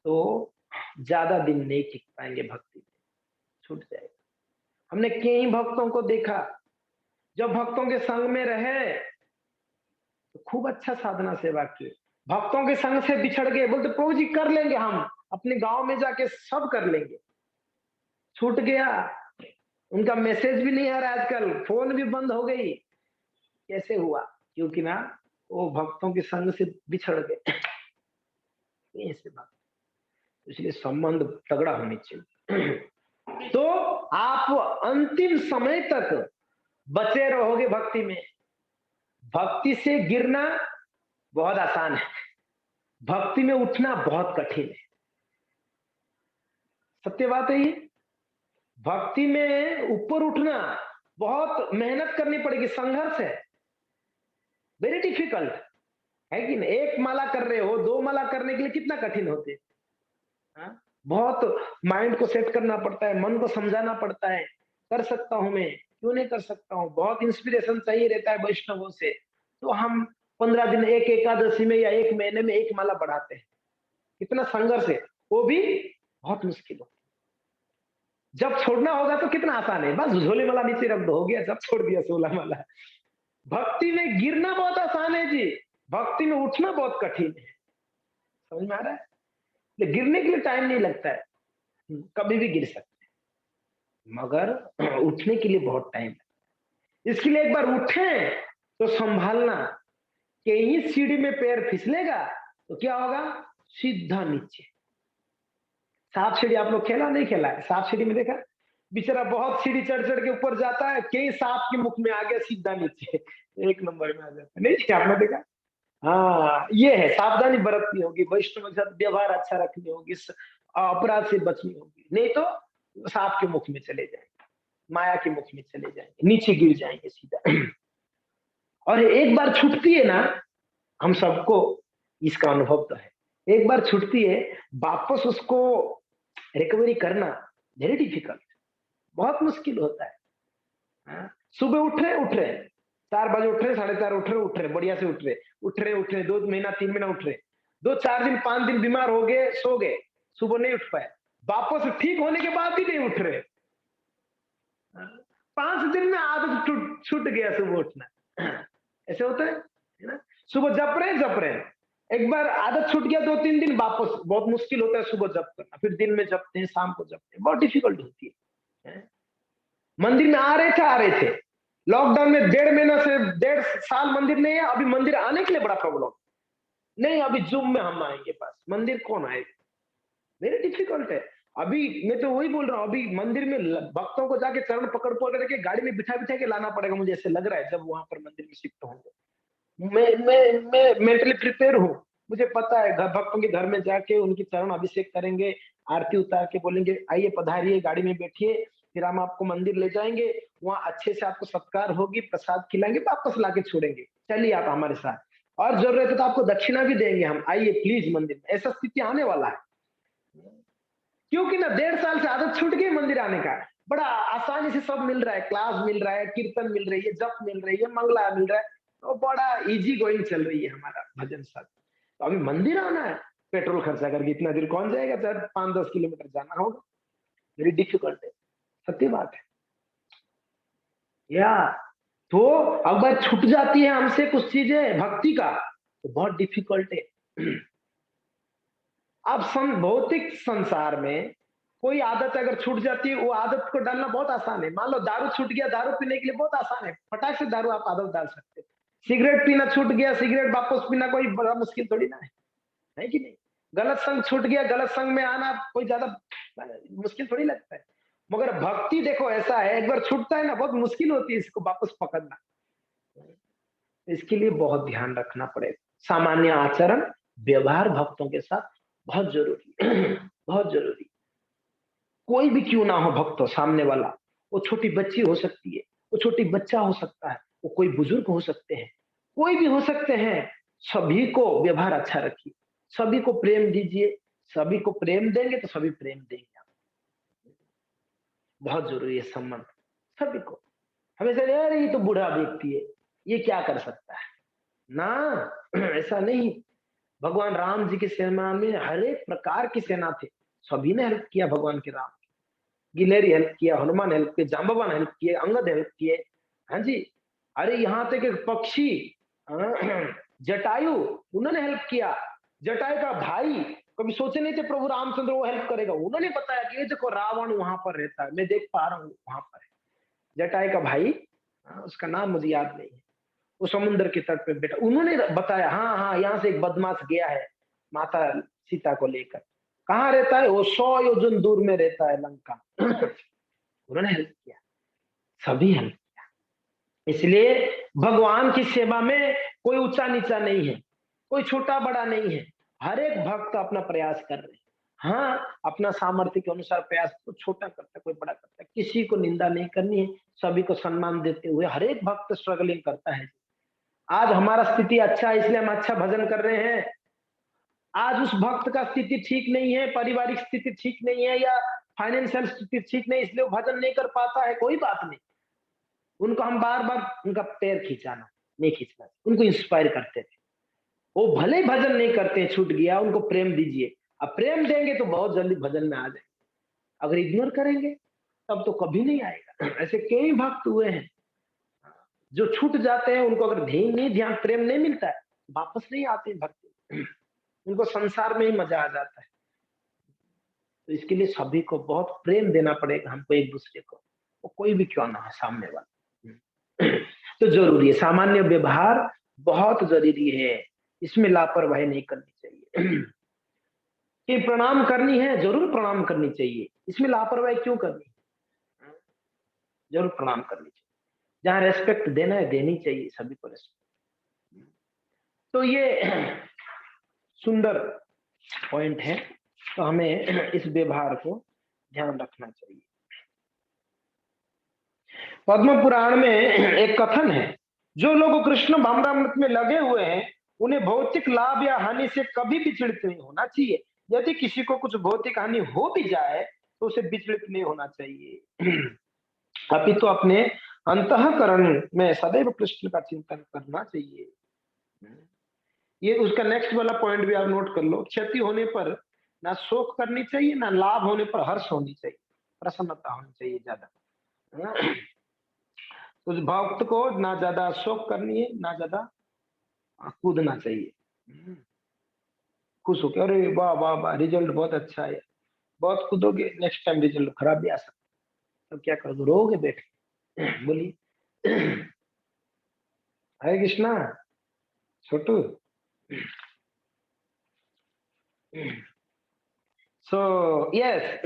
तो ज्यादा दिन नहीं टिक पाएंगे, भक्ति में छूट जाएगा। हमने कई भक्तों को देखा, जब भक्तों के संग में रहे तो खूब अच्छा साधना सेवा किए, भक्तों के संग से बिछड़ गए, बोलते प्रभु जी कर लेंगे, हम अपने गांव में जाके सब कर लेंगे, छूट गया, उनका मैसेज भी नहीं आ रहा, आजकल फोन भी बंद हो गई। कैसे हुआ? क्योंकि ना वो भक्तों के संग से बिछड़ गए। ऐसे बात, इसलिए संबंध तगड़ा होनी चाहिए। तो आप अंतिम समय तक बचे रहोगे भक्ति में। भक्ति से गिरना बहुत आसान है, भक्ति में उठना बहुत कठिन है। सत्य बात है ये। भक्ति में ऊपर उठना बहुत मेहनत करनी पड़ेगी, संघर्ष है, वेरी डिफिकल्ट है कि नहीं। एक माला कर रहे हो, 2 माला करने के लिए कितना कठिन होते हैं, बहुत माइंड को सेट करना पड़ता है, मन को समझाना पड़ता है, कर सकता हूं मैं, क्यों नहीं कर सकता हूं, बहुत इंस्पिरेशन चाहिए रहता है वैष्णवों से। तो हम 15 दिन एक एकादशी में या एक महीने में एक माला बढ़ाते हैं, कितना संघर्ष है, वो भी बहुत मुश्किल हो। जब छोड़ना होगा तो कितना आसान है, बस झोले माला नीचे रख दो, हो गया, जब छोड़ दिया 16 माला। भक्ति में गिरना बहुत आसान है जी, भक्ति में उठना बहुत कठिन है। समझ में आ रहा है? गिरने के लिए टाइम नहीं लगता है, कभी भी गिर सकते हैं, मगर उठने के लिए बहुत टाइम है। इसके लिए एक बार उठे तो संभालना, कहीं सीढ़ी में पैर फिसलेगा तो क्या होगा, सीधा नीचे। सांप सीढ़ी आप लोग खेला नहीं खेला है? सांप सीढ़ी में देखा, बेचारा बहुत सीढ़ी चढ़ चढ़ के ऊपर जाता है, कई सांप के मुख में आ गया, सीधा नीचे, एक नंबर में आ जाता है। नहीं आपने देखा? हाँ, ये है, सावधानी बरतनी होगी, वैष्णव के साथ व्यवहार अच्छा रखनी होगी, अपराध से बचनी होगी, नहीं तो सांप के मुख में चले जाएंगे, माया के मुख में चले जाएंगे, नीचे गिर जाएंगे सीधा। और एक बार छूटती है ना, हम सबको इसका अनुभव तो है, एक बार छूटती है वापस उसको रिकवरी करना वेरी डिफिकल्ट, बहुत मुश्किल होता है। हाँ? सुबह उठ रहे 4 बजे उठ रहे, 4:30 उठ रहे, बढ़िया से उठ रहे 2 महीना 3 महीना उठ रहे, 2-4 दिन 5 दिन बीमार हो गए, सो गए, सुबह नहीं उठ पाए, वापस ठीक होने के बाद भी नहीं उठ रहे, 5 दिन में आदत छूट गया सुबह उठना। ऐसे होता है ना। सुबह जप रहे, एक बार आदत छूट गया, 2-3 दिन वापस बहुत मुश्किल होता है सुबह जप करना, फिर दिन में जपते हैं, शाम को जपते हैं, बहुत डिफिकल्ट होती है। मंदिर में आ रहे थे, लॉकडाउन में 1.5 महीना से 1.5 साल मंदिर नहीं है, अभी मंदिर आने के लिए बड़ा प्रॉब्लम नहीं, अभी जूम में हम आएंगे पास, मंदिर कौन आएगा, वेरी डिफिकल्ट है। अभी मैं तो वही बोल रहा हूँ, अभी मंदिर में भक्तों को जाके चरण पकड़ के गाड़ी में बिठा के लाना पड़ेगा, मुझे ऐसे लग रहा है, जब वहां पर मंदिर में शिफ्ट होंगे। मैं मेंटली प्रिपेयर हूँ, मुझे पता है, भक्तों के घर में जाके उनकी चरण अभिषेक करेंगे, आरती उतार के बोलेंगे आइए पधारिए, गाड़ी में बैठिए, फिर हम आपको मंदिर ले जाएंगे, वहां अच्छे से आपको सत्कार होगी, प्रसाद खिलाएंगे, वापस लाके छोड़ेंगे, चलिए आप हमारे साथ, और जरूरत है तो आपको दक्षिणा भी देंगे हम, आइए प्लीज मंदिर में। ऐसा स्थिति आने वाला है, क्योंकि ना 1.5 साल से आदत छूट गई मंदिर आने का, बड़ा आसानी से सब मिल रहा है, क्लास मिल रहा है, कीर्तन मिल रही है, जप मिल रही है, मंगला मिल रहा है, तो बड़ा इजी गोइंग चल रही है हमारा भजन साथ। तो अभी मंदिर आना है, पेट्रोल खर्चा करके इतना दूर कौन जाएगा, चाहे 5-10 किलोमीटर जाना होगा, वेरी डिफिकल्ट है, सत्य बात है। या तो अगर छूट जाती है हमसे कुछ चीजें भक्ति का, तो बहुत डिफिकल्ट है। अब भौतिक संसार में कोई आदत अगर छूट जाती है, वो आदत को डालना बहुत आसान है। मान लो दारू छूट गया, दारू पीने के लिए बहुत आसान है, फटाक से दारू आप आदत डाल सकते हैं। सिगरेट पीना छूट गया, सिगरेट वापस पीना कोई बड़ा मुश्किल थोड़ी ना है कि नहीं? गलत संग छूट गया, गलत संग में आना कोई ज्यादा मुश्किल थोड़ी लगता है। मगर भक्ति देखो ऐसा है, एक बार छूटता है ना, बहुत मुश्किल होती है इसको वापस पकड़ना। इसके लिए बहुत ध्यान रखना पड़ेगा। सामान्य आचरण, व्यवहार भक्तों के साथ बहुत जरूरी बहुत जरूरी। कोई भी क्यों ना हो भक्त, सामने वाला, वो छोटी बच्ची हो सकती है, वो छोटी बच्चा हो सकता है, वो कोई बुजुर्ग हो सकते हैं, कोई भी हो सकते हैं, सभी को व्यवहार अच्छा रखिए, सभी को प्रेम दीजिए। सभी को प्रेम देंगे तो सभी प्रेम देंगे। बहुत जरूरी है संबंध सभी को। हमेशा यार ये तो बूढ़ा व्यक्ति है, ये क्या कर सकता है ना, ऐसा नहीं। भगवान राम जी की सेना में हर एक प्रकार की सेना थे, सभी ने हेल्प किया भगवान के राम। गिलेरी हेल्प किया, हनुमान हेल्प किए, जाम्बवान हेल्प किए, अंगद हेल्प किए। हाँ जी, अरे यहाँ तक एक पक्षी जटायु, उन्होंने हेल्प किया। जटायु का भाई, कभी सोचे नहीं थे प्रभु रामचंद्र वो हेल्प करेगा, उन्होंने बताया कि ये देखो रावण वहां पर रहता है, मैं देख पा रहा हूँ वहां पर है जटायु का भाई। उसका नाम मुझे याद नहीं है, वो समुद्र के तट पे बैठा, उन्होंने बताया हाँ हाँ यहाँ से एक बदमाश गया है माता सीता को लेकर। कहाँ रहता है वो? 100 योजन दूर में रहता है, लंका। उन्होंने हेल्प किया, सभी हेल्प किया। इसलिए भगवान की सेवा में कोई ऊंचा नीचा नहीं है, कोई छोटा बड़ा नहीं है। हर एक भक्त अपना प्रयास कर रहे हैं। हाँ, अपना सामर्थ्य के अनुसार प्रयास, कोई छोटा करता है कोई बड़ा करता है, किसी को निंदा नहीं करनी है, सभी को सम्मान देते हुए हर एक भक्त स्ट्रगलिंग करता है। आज हमारा स्थिति अच्छा है इसलिए हम अच्छा भजन कर रहे हैं। आज उस भक्त का स्थिति ठीक नहीं है, पारिवारिक स्थिति ठीक नहीं है, या फाइनेंशियल स्थिति ठीक नहीं, इसलिए वो भजन नहीं कर पाता है, कोई बात नहीं। उनको हम बार बार उनका पैर खींचाना नहीं खींचना, उनको इंस्पायर करते थे। वो भले भजन नहीं करते, छूट गया, उनको प्रेम दीजिए। अब प्रेम देंगे तो बहुत जल्दी भजन में आ जाएंगे, अगर इग्नोर करेंगे तब तो कभी नहीं आएगा। ऐसे कई भक्त हुए हैं जो छूट जाते हैं, उनको अगर ध्यान प्रेम नहीं मिलता है वापस नहीं आते भक्ति, उनको संसार में ही मजा आ जाता है। तो इसके लिए सभी को बहुत प्रेम देना पड़ेगा हमको, एक दूसरे को, वो कोई भी क्यों ना हो सामने वाला। तो जरूरी है, सामान्य व्यवहार बहुत जरूरी है, इसमें लापरवाही नहीं करनी चाहिए। कि प्रणाम करनी है, जरूर प्रणाम करनी चाहिए, इसमें लापरवाही क्यों करनी है? जरूर प्रणाम करनी चाहिए, जहां रेस्पेक्ट देना है देनी चाहिए सभी को रेस्पेक्ट। तो ये सुंदर पॉइंट है, तो हमें इस व्यवहार को ध्यान रखना चाहिए। पद्म पुराण में एक कथन है, जो लोग कृष्ण भावनामृत में लगे हुए हैं उन्हें भौतिक लाभ या हानि से कभी विचलित नहीं होना चाहिए। यदि किसी को कुछ भौतिक हानि हो भी जाए तो उसे विचलित नहीं होना चाहिए, अपितु अपने अंतःकरण में सदैव कृष्ण का चिंतन करना चाहिए। ये उसका नेक्स्ट वाला पॉइंट भी आप नोट कर लो, क्षति होने पर ना शोक करनी चाहिए, ना लाभ होने पर हर्ष होनी चाहिए, प्रसन्नता होनी चाहिए ज्यादा। उस भक्त को ना ज्यादा शोक करनी है, ना ज्यादा कूदना चाहिए। खुश होकर अरे वाह वाह वाह रिजल्ट बहुत अच्छा है, बहुत कूदोगे नेक्स्ट टाइम रिजल्ट खराब भी आ सकता है, तो क्या करोगे? रोगे बैठे। बोलिए हरे कृष्णा छोटू। सो यस,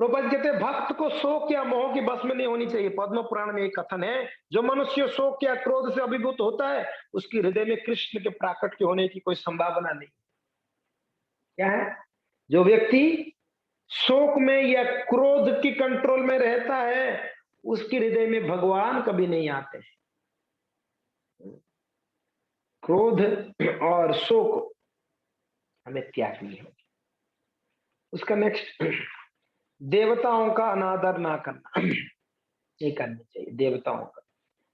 प्रभुपाद कहते हैं भक्त को शोक या मोह की बस में नहीं होनी चाहिए। पद्म पुराण में एक कथन है, जो मनुष्य शोक या क्रोध से अभिभूत होता है उसके हृदय में कृष्ण के प्राकट्य होने की कोई संभावना नहीं। क्या है? जो व्यक्ति शोक में या क्रोध की कंट्रोल में रहता है उसके हृदय में भगवान कभी नहीं आते। क्रोध और शोक हमें त्यागनी है। उसका नेक्स्ट, देवताओं का अनादर ना करना नहीं करनी चाहिए।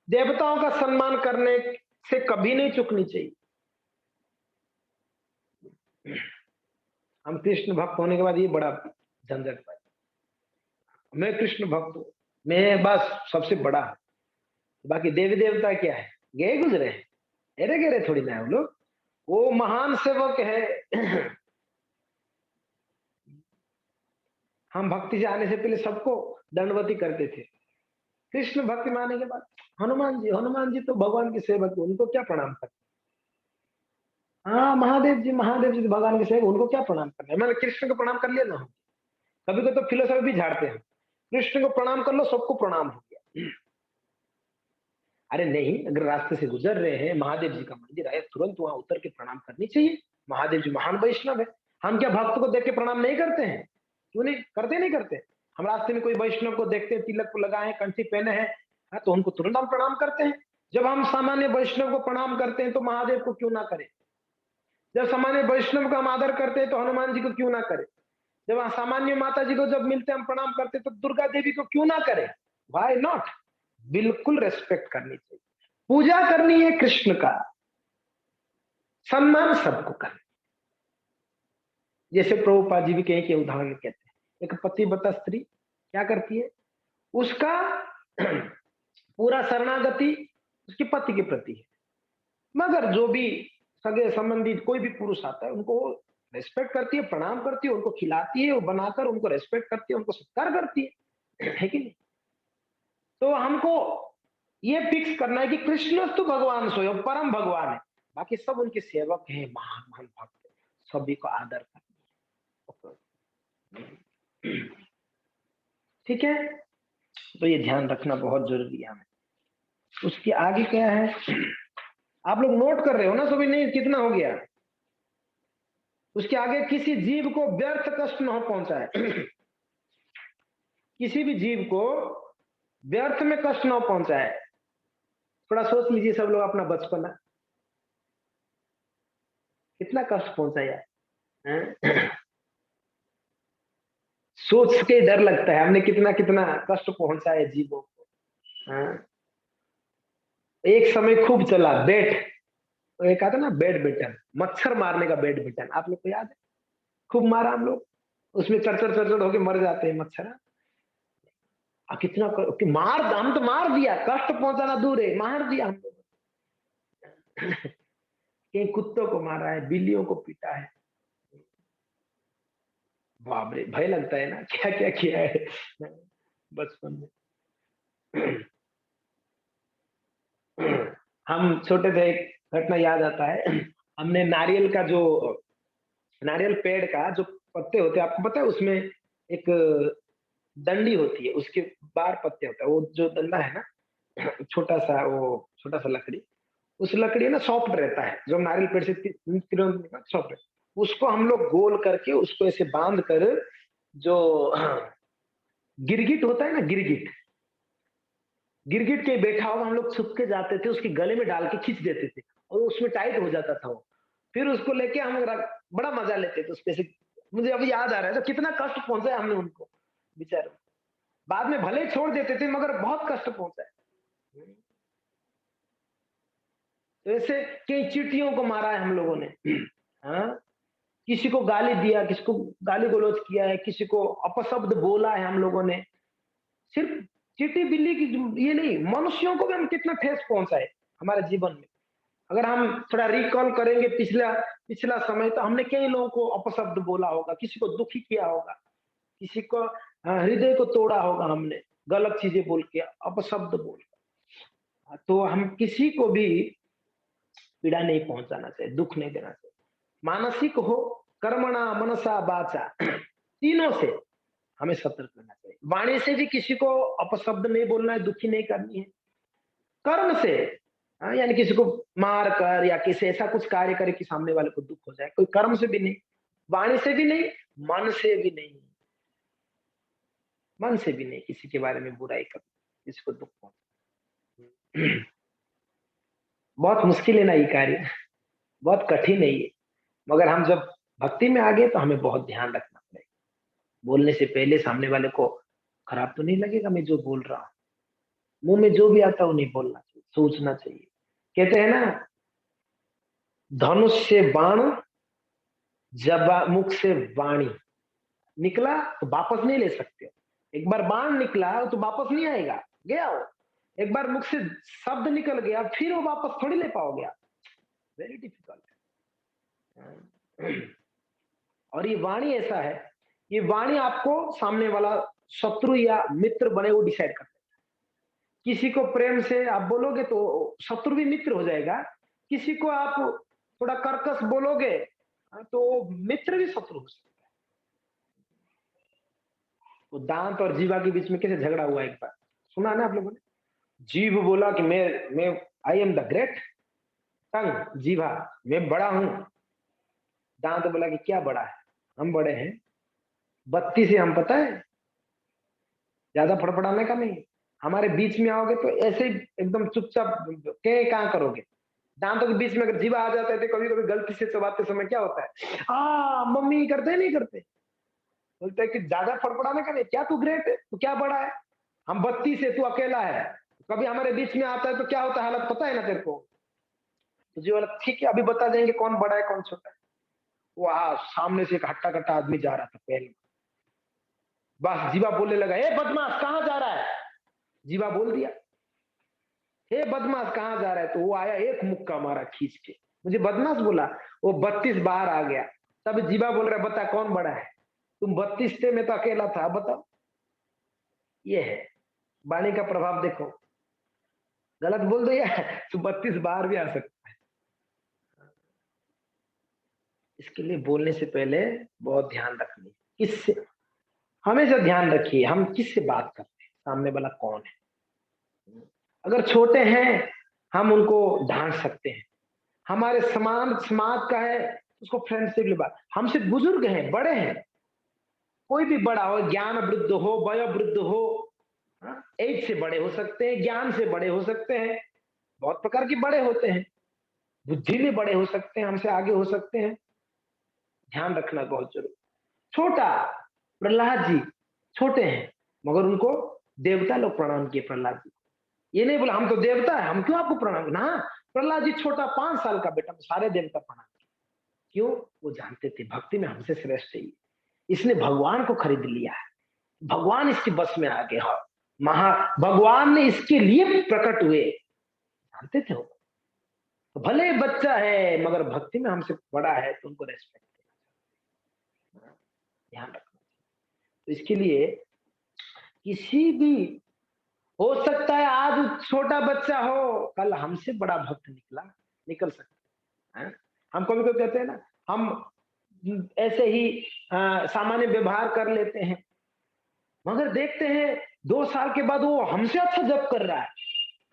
देवताओं का सम्मान करने से कभी नहीं चूकनी चाहिए। हम कृष्ण भक्त होने के बाद ये बड़ा झंझट है, मैं कृष्ण भक्त हूं, मैं बस सबसे बड़ा, बाकी देवी देवता क्या है, गए गुजरे, अरे गहरे थोड़ी ना है वो लोग, वो महान सेवक है। हम भक्ति से आने से पहले सबको दंडवती करते थे, कृष्ण भक्ति मानने के बाद हनुमान जी तो भगवान के सेवक, उनको क्या प्रणाम करना। हाँ महादेव जी तो भगवान के सेवक, उनको क्या प्रणाम करना है। मैंने कृष्ण को प्रणाम कर लिया ना। कभी कभी तो फिलोसफी भी झाड़ते हैं, कृष्ण को प्रणाम कर लो सबको प्रणाम हो गया। अरे नहीं, अगर रास्ते से गुजर रहे हैं, महादेव जी का मंदिर है, तुरंत वहां उतर के प्रणाम करनी चाहिए। महादेव जी महान वैष्णव है। हम क्या भक्त को देख के प्रणाम नहीं करते हैं? क्यों नहीं करते? नहीं करते। हम रास्ते में कोई वैष्णव को देखते हैं, तिलक को लगाए, कंठी पहने हैं, हाँ, तो उनको तुरंत हम प्रणाम करते हैं। जब हम सामान्य वैष्णव को प्रणाम करते हैं तो महादेव को क्यों ना करें? जब सामान्य वैष्णव का हम आदर करते हैं तो हनुमान जी को क्यों ना करें? जब सामान्य माता जी को जब मिलते हम प्रणाम करते तो दुर्गा देवी को क्यों ना करें? Why not? बिल्कुल रेस्पेक्ट करनी चाहिए। पूजा करनी है कृष्ण का, सम्मान सबको करना। जैसे प्रभुपाद जी भी कहीं के उदाहरण कहते हैं, एक पतिव्रता स्त्री क्या करती है, उसका पूरा शरणागति उसके पति के प्रति है, मगर जो भी सगे संबंधी कोई भी पुरुष आता है उनको रेस्पेक्ट करती है, प्रणाम करती है, उनको खिलाती है, वो बनाकर उनको रेस्पेक्ट करती है, उनको सत्कार करती है कि नहीं? तो हमको ये फिक्स करना है कि कृष्ण तो भगवान स्वयं परम भगवान है, बाकी सब उनके सेवक हैं, महान महान भक्त हैं, सभी को आदर करना है। ठीक है, तो ये ध्यान रखना बहुत जरूरी है हमें। उसके आगे क्या है, आप लोग नोट कर रहे हो ना सभी? नहीं, कितना हो गया? उसके आगे किसी जीव को व्यर्थ कष्ट न पहुंचाए। किसी भी जीव को व्यर्थ में कष्ट न पहुंचाए। थोड़ा सोच लीजिए सब लोग अपना बचपना, कितना कष्ट पहुंचाया है? सोच के डर लगता है हमने कितना कितना कष्ट पहुंचाया जीवों को। हाँ? एक समय खूब चला बेट, एक आता ना बैडमिंटन, मच्छर मारने का बैडमिंटन, आप लोग को याद है? खूब मारा हम लोग, उसमें चढ़ होके मर जाते हैं मच्छर। कितना कि मार, हम तो मार दिया, कष्ट पहुंचाना दूर है, मार दिया हम लोग। कहीं कुत्तों को मारा है, बिल्लियों को पीटा है। बाप रे, भय लगता है ना, क्या क्या किया है बचपन में। हम छोटे थे, एक घटना याद आता है। हमने नारियल का जो, नारियल पेड़ का जो पत्ते होते हैं आपको पता है, उसमें एक डंडी होती है, उसके बार पत्ते होता है, वो जो डंडा है ना, छोटा सा, वो छोटा सा लकड़ी, उस लकड़ी ना सॉफ्ट रहता है, जो नारियल पेड़ से सॉफ्ट है, उसको हम लोग गोल करके उसको ऐसे बांध कर, जो गिरगिट होता है ना, गिरगिट, गिरगिट के बैठा होगा, हम लोग छुप के जाते थे, उसके गले में डाल के खींच देते थे और उसमें टाइट हो जाता था वो। फिर उसको लेके हम बड़ा मजा लेते थे उसके से। मुझे अभी याद आ रहा है तो कितना कष्ट पहुंचा है हमने उनको बेचारों। बाद में भले छोड़ देते थे मगर बहुत कष्ट पहुंचा है। तो ऐसे कई चींटियों को मारा है हम लोगों ने। हाँ, किसी को गाली दिया, किसी को गाली गलौज किया है, किसी को अपशब्द बोला है हम लोगों ने। सिर्फ चींटी बिल्ली की ये नहीं, मनुष्यों को भी हम कितना ठेस पहुंचाए हमारे जीवन में। अगर हम थोड़ा रिकॉल करेंगे पिछला पिछला समय, तो हमने कई लोगों को अपशब्द बोला होगा, किसी को दुखी किया होगा, किसी को हृदय को तोड़ा होगा हमने, गलत चीजें बोल के, अपशब्द बोल के। तो हम किसी को भी पीड़ा नहीं पहुंचाना चाहिए, दुख नहीं देना चाहिए। मानसिक हो, कर्मणा मनसा वाचा, तीनों से हमें सतर्क रहना चाहिए। वाणी से भी किसी को अपशब्द नहीं बोलना है, दुखी नहीं करनी है। कर्म से, यानी किसी को मार कर या किसी ऐसा कुछ कार्य करे कि सामने वाले को दुख हो जाए, कोई कर्म से भी नहीं, वाणी से भी नहीं, मन से भी नहीं, मन से भी नहीं किसी के बारे में बुराई कर, किसी को दुख पहुंचा। बहुत मुश्किल है ना ये कार्य, बहुत कठिन है ये, मगर हम जब भक्ति में आ गए तो हमें बहुत ध्यान रखना पड़ेगा। बोलने से पहले सामने वाले को खराब तो नहीं लगेगा मैं जो बोल रहा हूं, मुंह में जो भी आता है वो नहीं बोलना चाहिए, सोचना चाहिए। कहते हैं ना, धनुष से बाण, जब मुख से वाणी निकला तो वापस नहीं ले सकते। एक बार बाण निकला तो वापस नहीं आएगा, गया वो। एक बार मुख से शब्द निकल गया फिर वो वापस थोड़ी ले पाओगे आप, वेरी डिफिकल्ट है। और ये वाणी ऐसा है, ये वाणी आपको सामने वाला शत्रु या मित्र बने वो डिसाइड करता है। किसी को प्रेम से आप बोलोगे तो शत्रु भी मित्र हो जाएगा, किसी को आप थोड़ा कर्कश बोलोगे तो मित्र भी शत्रु हो सकता है। तो दांत और जीवा के बीच में कैसे झगड़ा हुआ एक बार सुना ना आप लोगों ने? जीभ बोला कि मैं आई एम द ग्रेट, टंग जीवा मैं बड़ा हूं, दांत बोला कि क्या बड़ा है, हम बड़े हैं, 32 से हम पता है, ज्यादा फड़फड़ाने का नहीं, हमारे बीच में आओगे तो ऐसे ही एकदम चुपचाप के कहां करोगे। दांतों के बीच में अगर जीवा आ जाता है तो कभी कभी गलती से चबाते समय क्या होता है, मम्मी करते नहीं करते, बोलते है कि ज्यादा फड़फड़ाने का नहीं, क्या तू ग्रेट है, तू क्या बड़ा है, हम 32 है, तू अकेला है, कभी हमारे बीच में आता है तो क्या होता है हालत पता है ना तेरे को। तो जी वाला ठीक है अभी बता देंगे कौन बड़ा है कौन छोटा है। वो सामने से एक हट्टा कट्टा आदमी जा रहा था पहले, बस जीवा बोलने लगा, ए बदमाश कहां जा रहा है, जीवा बोल दिया हे बदमाश कहां जा रहा है, तो वो आया एक मुक्का मारा खींच के, मुझे बदमाश बोला, वो 32 बाहर आ गया। तब जीवा बोल रहा बता कौन बड़ा है, तुम 32 थे मैं तो अकेला था, बताओ। ये है वाणी का प्रभाव, देखो गलत बोल दो यार तो 32 बाहर भी आ सकता है। इसके लिए बोलने से पहले बहुत ध्यान रखनी, किससे हमेशा ध्यान रखिए हम किससे बात करते हैं, सामने वाला कौन है। अगर छोटे हैं हम उनको डांट सकते हैं, हमारे समाज का है उसको फ्रेंडशिप की बात, हमसे बुजुर्ग हैं बड़े हैं, कोई भी बड़ा हो, ज्ञान वृद्ध हो वयो वृद्ध हो, एज से बड़े हो सकते हैं, ज्ञान से बड़े हो सकते हैं, बहुत प्रकार के बड़े होते हैं, बुद्धि में बड़े हो सकते हैं, हमसे आगे हो सकते हैं, ध्यान रखना बहुत जरूरी। छोटा प्रहलाद जी छोटे हैं मगर उनको देवता लोग प्रणाम किए, प्रहलाद जी ये नहीं बोला हम तो देवता है हम क्यों आपको प्रणाम, ना प्रहलाद जी छोटा 5 साल का बेटा, सारे देवता प्रणाम किए, क्यों, वो जानते थे भक्ति में हमसे श्रेष्ठ है, इसने भगवान को खरीद लिया है, भगवान इसके बस में आ गए, भगवान ने इसके लिए प्रकट हुए, जानते थे वो। तो भले बच्चा है मगर भक्ति में हमसे बड़ा है तो उनको रेस्पेक्ट देना, ध्यान रखना। तो इसके लिए किसी भी हो सकता है आज छोटा बच्चा हो कल हमसे बड़ा भक्त निकल सकता है। हम कभी कभी कहते हैं ना हम ऐसे ही सामान्य व्यवहार कर लेते हैं मगर देखते हैं 2 साल के बाद वो हमसे अच्छा जप कर रहा है,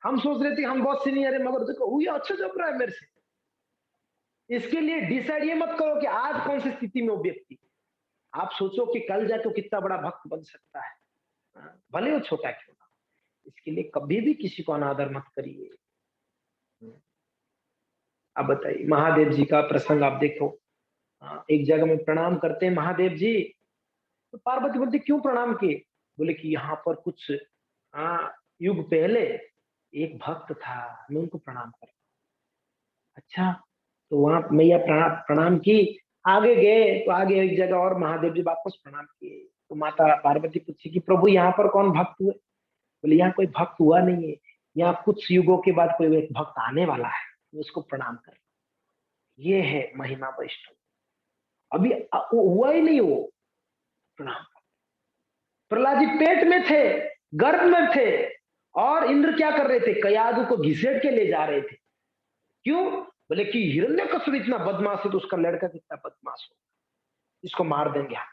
हम सोच रहे थे हम बहुत सीनियर है मगर देखो वो अच्छा जप रहा है मेरे से। इसके लिए डिसाइड ये मत करो कि आज कौन सी स्थिति में वो व्यक्ति, आप सोचो कि कल जाके कितना बड़ा भक्त बन सकता है, भले वो छोटा क्यों ना। इसके लिए कभी भी किसी को अनादर मत करिए। अब बताइए महादेव जी का प्रसंग आप देखो, एक जगह में प्रणाम करते हैं महादेव जी, तो पार्वती बोलती क्यों प्रणाम किए, बोले कि यहाँ पर कुछ युग पहले एक भक्त था मैं उनको प्रणाम कर। अच्छा तो वहां मैया प्रणाम की, आगे गए तो आगे एक जगह और महादेव जी वापस प्रणाम किए, तो माता पार्वती पूछी कि प्रभु यहाँ पर कौन भक्त हुए, बोले यहाँ कोई भक्त हुआ नहीं है, यहाँ कुछ युगों के बाद कोई एक भक्त आने वाला है तो उसको प्रणाम कर। ये है महिमा वैष्णव, अभी हुआ ही नहीं वो प्रणाम। प्रहलाद जी पेट में थे, गर्भ में थे और इंद्र क्या कर रहे थे, कयादु को घिसेट के ले जा रहे थे, क्यों, बोले कि हिरण्यकश्यप इतना बदमाश है तो उसका लड़का कितना बदमाश हो, इसको मार देंगे हम।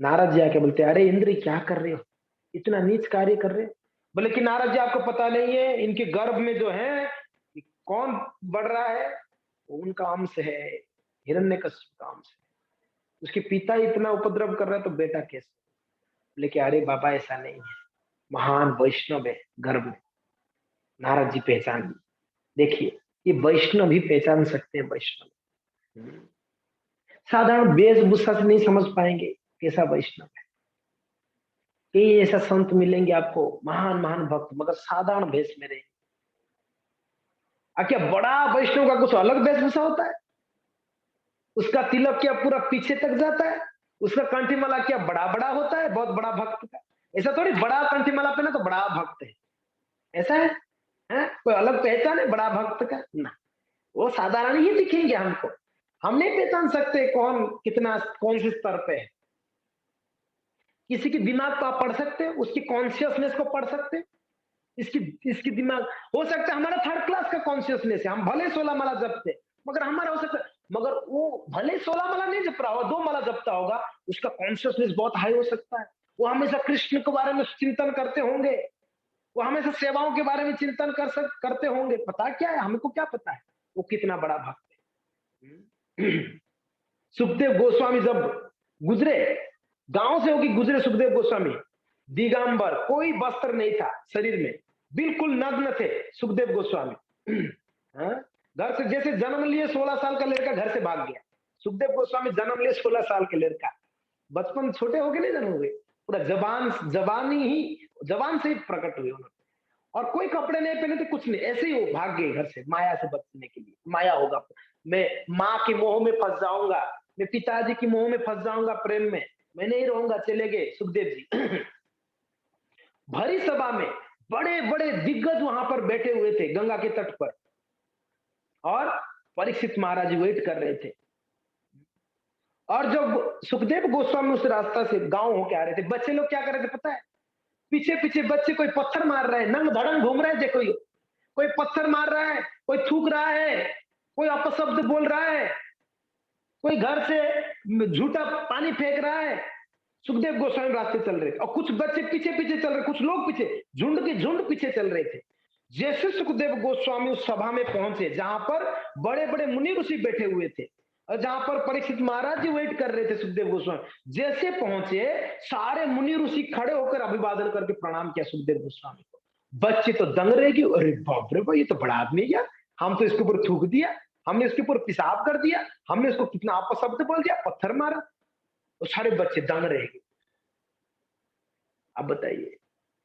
नारद जी आके बोलते अरे इंद्र क्या कर रहे हो, इतना नीच कार्य कर रहे हो, बोले कि नारद जी आपको पता नहीं है इनके गर्भ में जो है कौन बढ़ रहा है, उनका अंश है, हिरण्यकश्यप का अंश है, उसके पिता इतना उपद्रव कर रहे हैं तो बेटा कैसे, बोले कि अरे बाबा ऐसा नहीं है, महान वैष्णव है गर्भ में। नारद जी पहचान ली, देखिए ये वैष्णव भी पहचान सकते हैं, वैष्णव साधारण वेशभूषा से नहीं समझ पाएंगे कैसा वैष्णव है। कई ऐसा संत मिलेंगे आपको महान महान भक्त मगर साधारण भेष में रहेंगे। क्या बड़ा वैष्णव का कुछ अलग वेशभूषा होता है, उसका तिलक क्या पूरा पीछे तक जाता है, उसका कंठीमाला क्या बड़ा बड़ा होता है, बहुत बड़ा भक्त का, ऐसा थोड़ी बड़ा कंठीमाला पे ना तो बड़ा भक्त है, ऐसा है? कोई अलग पहचान है बड़ा भक्त का ना, वो साधारण ही दिखेंगे हमको, हम नहीं पहचान सकते कौन कितना कौन से स्तर पे है। किसी के दिमाग को आप पढ़ सकते हैं, उसकी कॉन्शियसनेस को पढ़ सकते हैं, इसकी इसकी दिमाग, हो सकता है हमारा थर्ड क्लास का कॉन्शियसनेस है, हम भले 16 माला जपते, मगर हमारा हो सकता है, मगर वो भले 16 माला नहीं जप रहा हो, 2 माला जपता होगा, उसका कॉन्शियसनेस बहुत हाई हो सकता है। वो हमेशा कृष्ण के बारे में चिंतन करते होंगे, वो हमेशा सेवाओं के बारे में चिंतन करते होंगे। पता क्या है, हमको क्या पता है वो कितना बड़ा भक्त है। सुखदेव गोस्वामी जब गुजरे, गांव से होकर गुजरे सुखदेव गोस्वामी, दिगंबर, कोई वस्त्र नहीं था शरीर में, बिल्कुल नग्न थे सुखदेव गोस्वामी। हाँ? घर से जैसे जन्म लिए 16 साल का लड़का घर से भाग गया। सुखदेव गोस्वामी जन्म लिए 16 साल के लड़का, बचपन छोटे हो गए नहीं जन्म हुए, पूरा जवान से ही प्रकट हुए उन्होंने, और कोई कपड़े नहीं पहने थे, कुछ नहीं, ऐसे ही वो भाग गए घर से माया से बचने के लिए। माया होगा, मैं माँ के मोह में फंस जाऊंगा, मैं पिताजी की मोह में फंस जाऊंगा, प्रेम में मैं नहीं रहूंगा, चले गए सुखदेव जी। भरी सभा में बड़े बड़े दिग्गज वहां पर बैठे हुए थे गंगा के तट पर, और परीक्षित महाराज जी वेट कर रहे थे। और जब सुखदेव गोस्वामी उस रास्ता से गांव होके आ रहे थे, बच्चे लोग क्या कर रहे थे पता है, पीछे पीछे बच्चे कोई पत्थर मार रहे हैं, नंग धड़ंग घूम रहे थे, कोई पत्थर मार रहा है, कोई थूक रहा है, कोई अपशब्द बोल रहा है, कोई घर से झूठा पानी फेंक रहा है। सुखदेव गोस्वामी रास्ते चल रहे थे और कुछ बच्चे पीछे पीछे चल रहे, कुछ लोग पीछे, झुंड के झुंड पीछे चल रहे थे। जैसे सुखदेव गोस्वामी उस सभा में पहुंचे जहां पर बड़े बड़े मुनि ऋषि बैठे हुए थे और जहां पर परीक्षित महाराज जी वेट कर रहे थे सुखदेव गोस्वामी, जैसे पहुंचे सारे मुनि ऋषि खड़े होकर अभिवादन करके प्रणाम किया सुखदेव गोस्वामी को। बच्चे तो दंग रहे कि अरे बाप रे भाई, ये तो बड़ा आदमी है, हम तो इसके ऊपर थूक दिया, हमने इसके ऊपर पेशाब कर दिया, हमने इसको कितना अपशब्द बोल दिया, पत्थर मारा, तो सारे बच्चे दंग रहेंगे। अब बताइए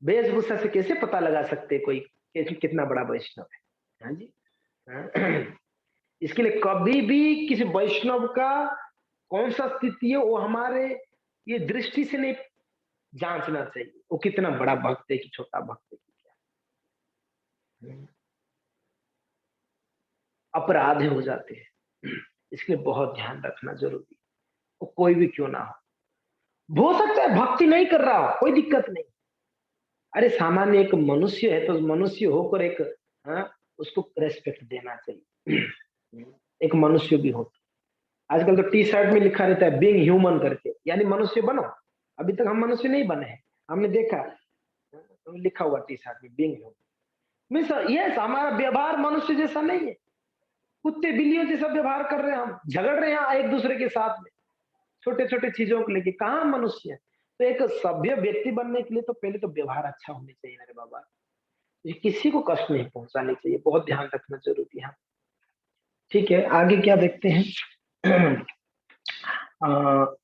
वेशभूषा से कैसे पता लगा सकते कोई कितना बड़ा वैष्णव है? हाँ जी, हाँ? इसके लिए कभी भी किसी वैष्णव का कौन सा स्थिति है वो हमारे ये दृष्टि से नहीं जांचना चाहिए, वो कितना बड़ा भक्त है कि छोटा भक्त है कि क्या, अपराध हो जाते हैं। इसके लिए बहुत ध्यान रखना जरूरी है, वो कोई भी क्यों ना हो सकता है भक्ति नहीं कर रहा हो, कोई दिक्कत नहीं, अरे सामान्य एक मनुष्य है तो मनुष्य होकर एक, हाँ, उसको रेस्पेक्ट देना चाहिए। एक मनुष्य भी हो, आजकल तो टी शर्ट में लिखा रहता है बीइंग ह्यूमन करके, यानी मनुष्य बनो। अभी तक हम मनुष्य नहीं बने हैं, हमने देखा लिखा हुआ टी शर्ट में बीइंग ह्यूमन, मीन्स यस हमारा व्यवहार मनुष्य जैसा नहीं है, कुत्ते बिल्लियों जैसा व्यवहार कर रहे हैं, हम झगड़ रहे हैं एक दूसरे के साथ में छोटे छोटे चीजों को लेके, कहाँ मनुष्य है? तो एक सभ्य व्यक्ति बनने के लिए तो पहले तो व्यवहार अच्छा होने चाहिए मेरे बाबा, किसी को कष्ट नहीं पहुंचाने चाहिए, बहुत ध्यान रखना जरूरी है। ठीक है, आगे क्या देखते हैं?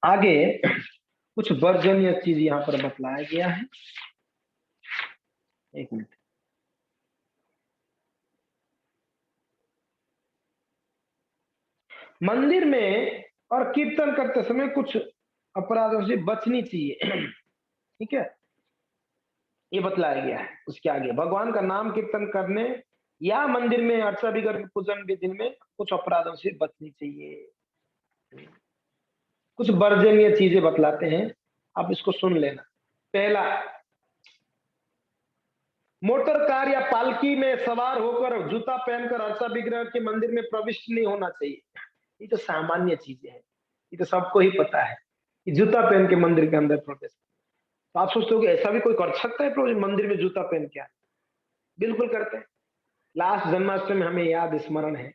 आगे कुछ वर्जनीय चीज यहाँ पर बतलाया गया है, एक मिनट। मंदिर में और कीर्तन करते समय कुछ अपराधों से बचनी चाहिए। ठीक है, ये बतलाया गया है। उसके आगे भगवान का नाम कीर्तन करने या मंदिर में अर्चा विग्रह पूजन विधि में कुछ अपराधों से बचनी चाहिए। कुछ वर्जनीय चीजें बतलाते हैं, आप इसको सुन लेना। पहला, मोटर कार या पालकी में सवार होकर जूता पहनकर अर्चा विग्रह के मंदिर में प्रविष्ट नहीं होना चाहिए। ये तो सामान्य चीजें हैं, ये तो सबको ही पता है कि जूता पहन के मंदिर के अंदर प्रवेश। तो आप सोचते हो कि ऐसा भी कोई कर सकता है मंदिर में जूता पहन के? बिल्कुल करते हैं। लास्ट जन्माष्टमी हमें याद स्मरण है,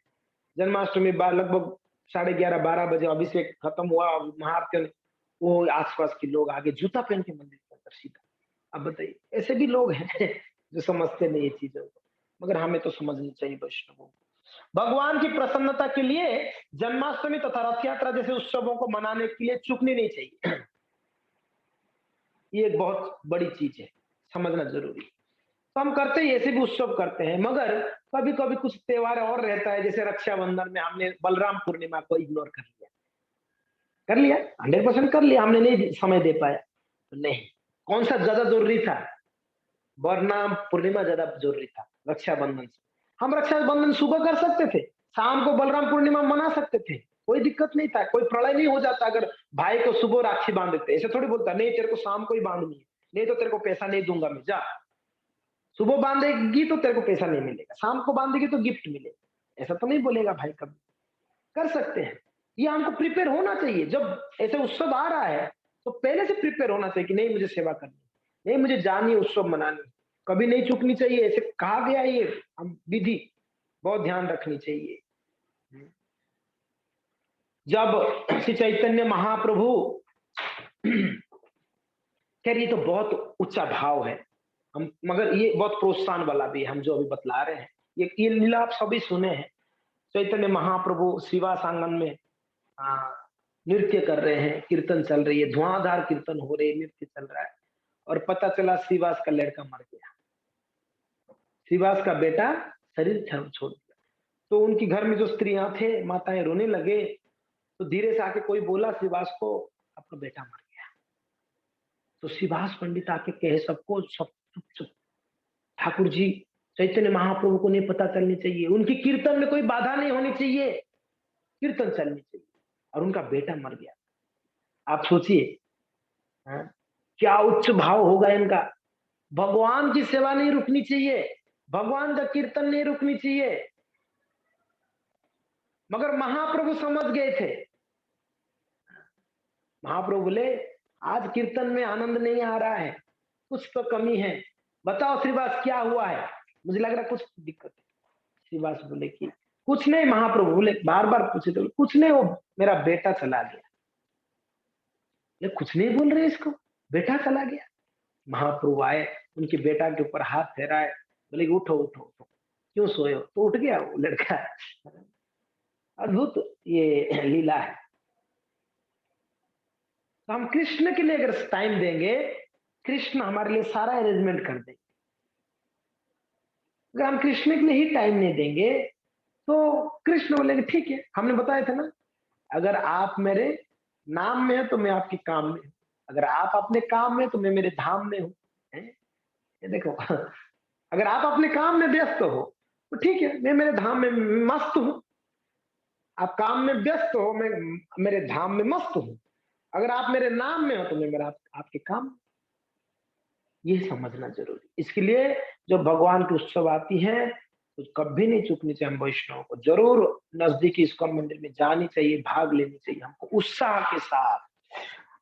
जन्माष्टमी लगभग 11:30-12 बजे अभिषेक खत्म हुआ, महाआरती, वो आसपास के लोग आगे जूता पहन के मंदिर के अंदर सीधा। अब बताइए, ऐसे भी लोग हैं जो समझते नहीं ये चीजों को, मगर हमें तो समझनी चाहिए वैष्णवों को। भगवान की प्रसन्नता के लिए जन्माष्टमी तथा रथ यात्रा जैसे उत्सवों को मनाने के लिए चूकनी नहीं चाहिए। ये एक बहुत बड़ी चीज है, समझना जरूरी है। तो हम करते हैं, ऐसे भी उत्सव करते हैं, मगर कभी कभी कुछ त्योहार और रहता है, जैसे रक्षाबंधन में हमने बलराम पूर्णिमा को इग्नोर कर लिया 100% कर लिया, हमने नहीं समय दे पाया। नहीं, कौन सा ज्यादा जरूरी था? बलराम पूर्णिमा ज्यादा जरूरी था रक्षाबंधन से। हम रक्षाबंधन सुबह कर सकते थे, शाम को बलराम पूर्णिमा मना सकते थे, कोई दिक्कत नहीं था, कोई प्रलय नहीं हो जाता अगर भाई को सुबह राखी बांध देते। ऐसे थोड़ी बोलता नहीं तेरे को शाम को ही बांधनी है, नहीं तो तेरे को पैसा नहीं दूंगा मैं, जा। सुबह बांधेगी तो तेरे को पैसा नहीं मिलेगा, शाम को बांधेगी तो गिफ्ट मिलेगा, ऐसा तो नहीं बोलेगा भाई कभी। कर सकते हैं, ये हमको प्रिपेयर होना चाहिए। जब ऐसे उत्सव आ रहा है तो पहले से प्रिपेयर होना चाहिए कि नहीं मुझे सेवा करनी, नहीं मुझे जानी है उत्सव मनानी, कभी नहीं चूकनी चाहिए, ऐसे कहा गया है, ये हम विधि बहुत ध्यान रखनी चाहिए। जब श्री चैतन्य महाप्रभु कह रही तो बहुत ऊंचा भाव है, हम मगर ये बहुत प्रोत्साहन वाला भी है, हम जो अभी बतला रहे हैं ये लीला आप सभी सुने हैं। चैतन्य महाप्रभु श्रीवास आंगन में नृत्य कर रहे हैं, कीर्तन चल रही है, धुआंधार कीर्तन हो रही है, नृत्य चल रहा है, और पता चला श्रीवास का लड़का मर गया, श्रीवास का बेटा शरीर छोड़ दिया। तो उनकी घर में जो स्त्रियां थे, माताएं रोने लगे, तो धीरे से आके कोई बोला श्रीवास को आपका बेटा मर गया। तो श्रीवास पंडित आके कहे सबको, सब चुप, ठाकुर जी चैतन्य महाप्रभु को नहीं पता चलनी चाहिए, उनकी कीर्तन में कोई बाधा नहीं होनी चाहिए, कीर्तन चलनी चाहिए, और उनका बेटा मर गया। आप सोचिए क्या उच्च भाव होगा इनका। भगवान की सेवा नहीं रुकनी चाहिए, भगवान का कीर्तन नहीं रुकनी चाहिए, मगर महाप्रभु समझ गए थे। महाप्रभु बोले आज कीर्तन में आनंद नहीं आ रहा है, कुछ तो कमी है, बताओ श्रीवास क्या हुआ है, मुझे लग रहा है कुछ दिक्कत है। श्रीवास बोले कि कुछ नहीं। महाप्रभु बोले, बार बार पूछे तो कुछ नहीं, वो मेरा बेटा चला गया। ये कुछ नहीं बोल रहे इसको, बेटा चला गया। महाप्रभु आए, उनके बेटा के ऊपर हाथ फेराए, बोले उठो उठो उठो, क्यों सोए हो? तो उठ गया वो लड़का। अद्भुत ये लीला है। तो हम कृष्ण के लिए अगर टाइम देंगे, कृष्ण हमारे लिए सारा अरेंजमेंट कर देंगे। अगर हम कृष्ण के लिए ही टाइम नहीं देंगे तो कृष्ण बोलेंगे ठीक है, हमने बताया था ना, अगर आप मेरे नाम में है तो मैं आपके काम में हूं, अगर आप अपने काम में तो मैं मेरे धाम में हूं। ये देखो, अगर आप अपने काम में व्यस्त हो तो ठीक है, मैं मेरे धाम में मस्त हूं, आप काम में व्यस्त हो, मैं मेरे धाम में मस्त हूं। अगर आप मेरे नाम में हो तो मैं मेरा आपके काम। ये समझना जरूरी। इसके लिए जब भगवान की उत्सव आती है तो कभी नहीं चूकनी चाहिए। हम वैष्णव को जरूर नजदीकी इस्कॉन मंदिर में जानी चाहिए, भाग लेनी चाहिए हमको उत्साह के साथ।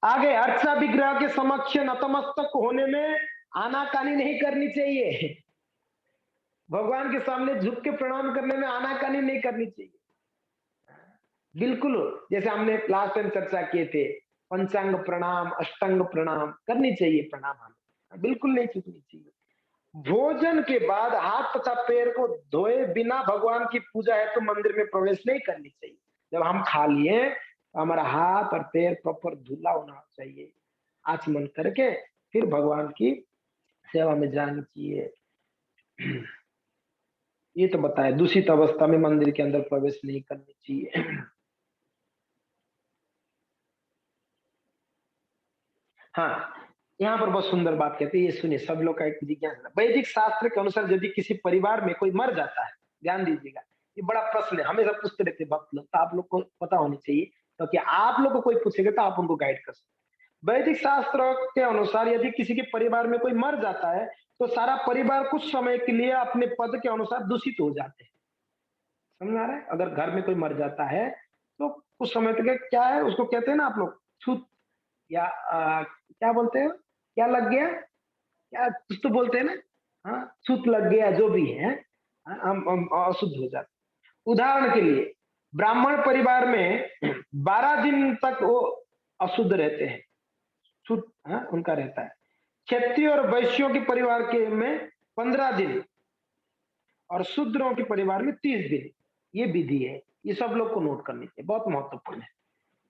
आगे अर्चा विग्रह के समक्ष नतमस्तक होने में आनाकानी नहीं करनी चाहिए। भगवान के सामने झुक के प्रणाम करने में आनाकानी नहीं करनी चाहिए। बिल्कुल जैसे हमने लास्ट टाइम चर्चा किए थे, पंचांग प्रणाम, अष्टांग प्रणाम करनी चाहिए, प्रणाम हमें बिल्कुल नहीं चूकनी चाहिए। भोजन के बाद हाथ तथा पैर को धोए बिना भगवान की पूजा है तो मंदिर में प्रवेश नहीं करनी चाहिए। जब हम खा लिए तो हमारा हाथ और पैर प्रॉपर धुला होना चाहिए, आचमन करके फिर भगवान की सेवा में जानी चाहिए। ये तो बताया, दूषित अवस्था में मंदिर के अंदर प्रवेश नहीं करनी चाहिए। हाँ, यहाँ पर बहुत सुंदर बात कहते हैं, ये सुनिए, सब लोग का एक जिज्ञासा। वैदिक शास्त्र के अनुसार यदि किसी परिवार में कोई मर जाता है, ध्यान दीजिएगा, ये बड़ा प्रश्न है, हमेशा पूछते रहते भक्त लोग, तो आप लोग को पता होनी चाहिए, तो क्या आप लोग को कोई पूछेगा तो आप उनको गाइड कर सकते। वैदिक शास्त्र के अनुसार यदि किसी के परिवार में कोई मर जाता है तो सारा परिवार कुछ समय के लिए अपने पद के अनुसार दूषित हो जाते हैं। समझ आ रहा है? अगर घर में कोई मर जाता है तो कुछ समय तक क्या है, उसको कहते हैं ना आप लोग छूत, या क्या बोलते हैं, क्या लग गया, क्या कुछ तो बोलते हैं ना, हाँ छूत लग गया, जो भी है, हम अशुद्ध हो जाते। उदाहरण के लिए ब्राह्मण परिवार में 12 दिन तक वो अशुद्ध रहते हैं, छूत उनका रहता है। क्षत्रिय और वैश्यों के परिवार के में 15 दिन और शूद्रों के परिवार में 30 दिन। ये विधि है, ये सब लोग को नोट करनी चाहिए, बहुत महत्वपूर्ण है।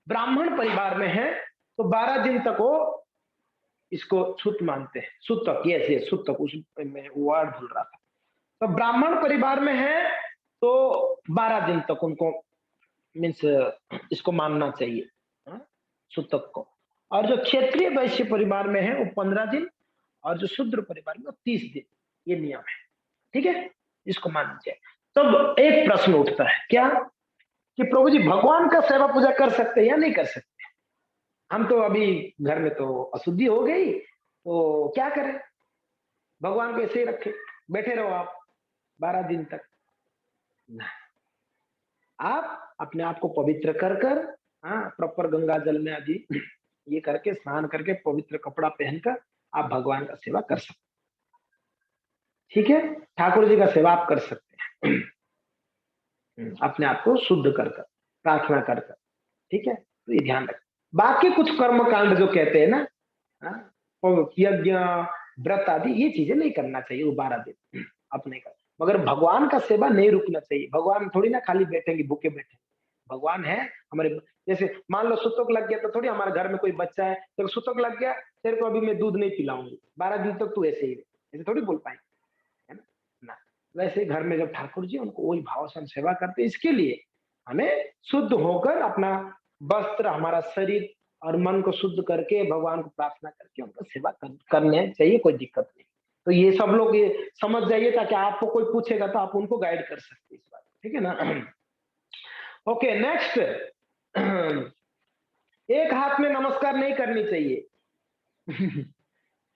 ब्राह्मण परिवार में है तो 12 दिन तक वो इसको छूत मानते हैं, सूतक, ये सूतक, उस मैं वर्ड भूल रहा था। तो ब्राह्मण परिवार में है तो 12 दिन तक उनको मीन्स इसको मानना चाहिए, सूतक को। और जो क्षेत्रीय वैश्य परिवार में है वो 15 दिन, और जो शूद्र परिवार में 30 दिन, ये नियम है, ठीक है, इसको मानना चाहिए। तब एक प्रश्न उठता है क्या, कि प्रभु जी भगवान का सेवा पूजा कर सकते हैं या नहीं कर सकते? हम तो अभी घर में तो अशुद्धि हो गई, तो क्या करें, भगवान को ऐसे ही रखे। बैठे रहो आप 12 दिन तक ना, आप अपने आप को पवित्र कर कर, हाँ, प्रॉपर गंगा जल में आदि ये करके स्नान करके पवित्र कपड़ा पहनकर आप भगवान का सेवा कर सकते, ठीक है। ठाकुर जी का सेवा आप कर सकते हैं अपने आप को शुद्ध कर कर, प्रार्थना कर कर, ठीक है। तो ये ध्यान रखें। बाकी कुछ कर्म कांड जो कहते हैं ना, यज्ञ व्रत आदि, ये चीजें नहीं करना चाहिए वो 12 दिन अपने का। मगर भगवान का सेवा नहीं रुकना चाहिए। भगवान थोड़ी ना खाली बैठेंगे, भूखे बैठे, भगवान है हमारे। जैसे मान लो सुतक लग गया तो थोड़ी हमारे घर में कोई बच्चा है तो सुतक लग गया, तेरे को अभी मैं दूध नहीं पिलाऊंगी 12 दिन तक, तू ऐसे ही रहे, ऐसे थोड़ी बोल पाएंगे, है ना। वैसे घर में जब ठाकुर जी उनको वही भाव से हम सेवा करते, इसके लिए हमें शुद्ध होकर अपना वस्त्र, हमारा शरीर और मन को शुद्ध करके भगवान को प्रार्थना करके उनका सेवा करने चाहिए, कोई दिक्कत नहीं। तो ये सब लोग ये समझ जाइए, ताकि आपको कोई पूछेगा तो आप उनको गाइड कर सकते हैं इस बात, ठीक है ना। ओके, नेक्स्ट, एक हाथ में नमस्कार नहीं करनी चाहिए।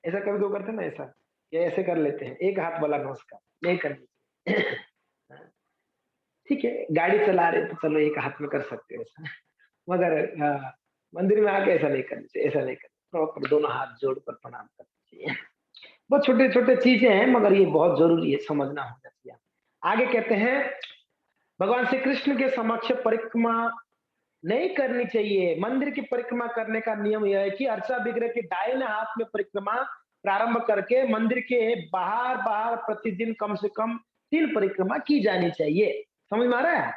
ऐसा कभी कोई करते ना, ऐसा या ऐसे कर लेते हैं, एक हाथ वाला नमस्कार नहीं करनी चाहिए। ठीक है, गाड़ी चला रहे तो चलो एक हाथ में कर सकते हो ऐसा, मगर मंदिर में आके ऐसा नहीं करना चाहिए, ऐसा नहीं करना, प्रॉपर दोनों हाथ जोड़कर प्रणाम करना चाहिए। बहुत छोटे छोटे चीजें हैं, मगर ये बहुत जरूरी है, समझना होना चाहिए। आगे कहते हैं, भगवान श्री कृष्ण के समक्ष परिक्रमा नहीं करनी चाहिए। मंदिर की परिक्रमा करने का नियम यह है कि अर्चा विग्रह के दाहिने हाथ में परिक्रमा प्रारंभ करके मंदिर के बाहर बाहर प्रतिदिन कम से कम 3 परिक्रमा की जानी चाहिए। समझ में आ रहा है?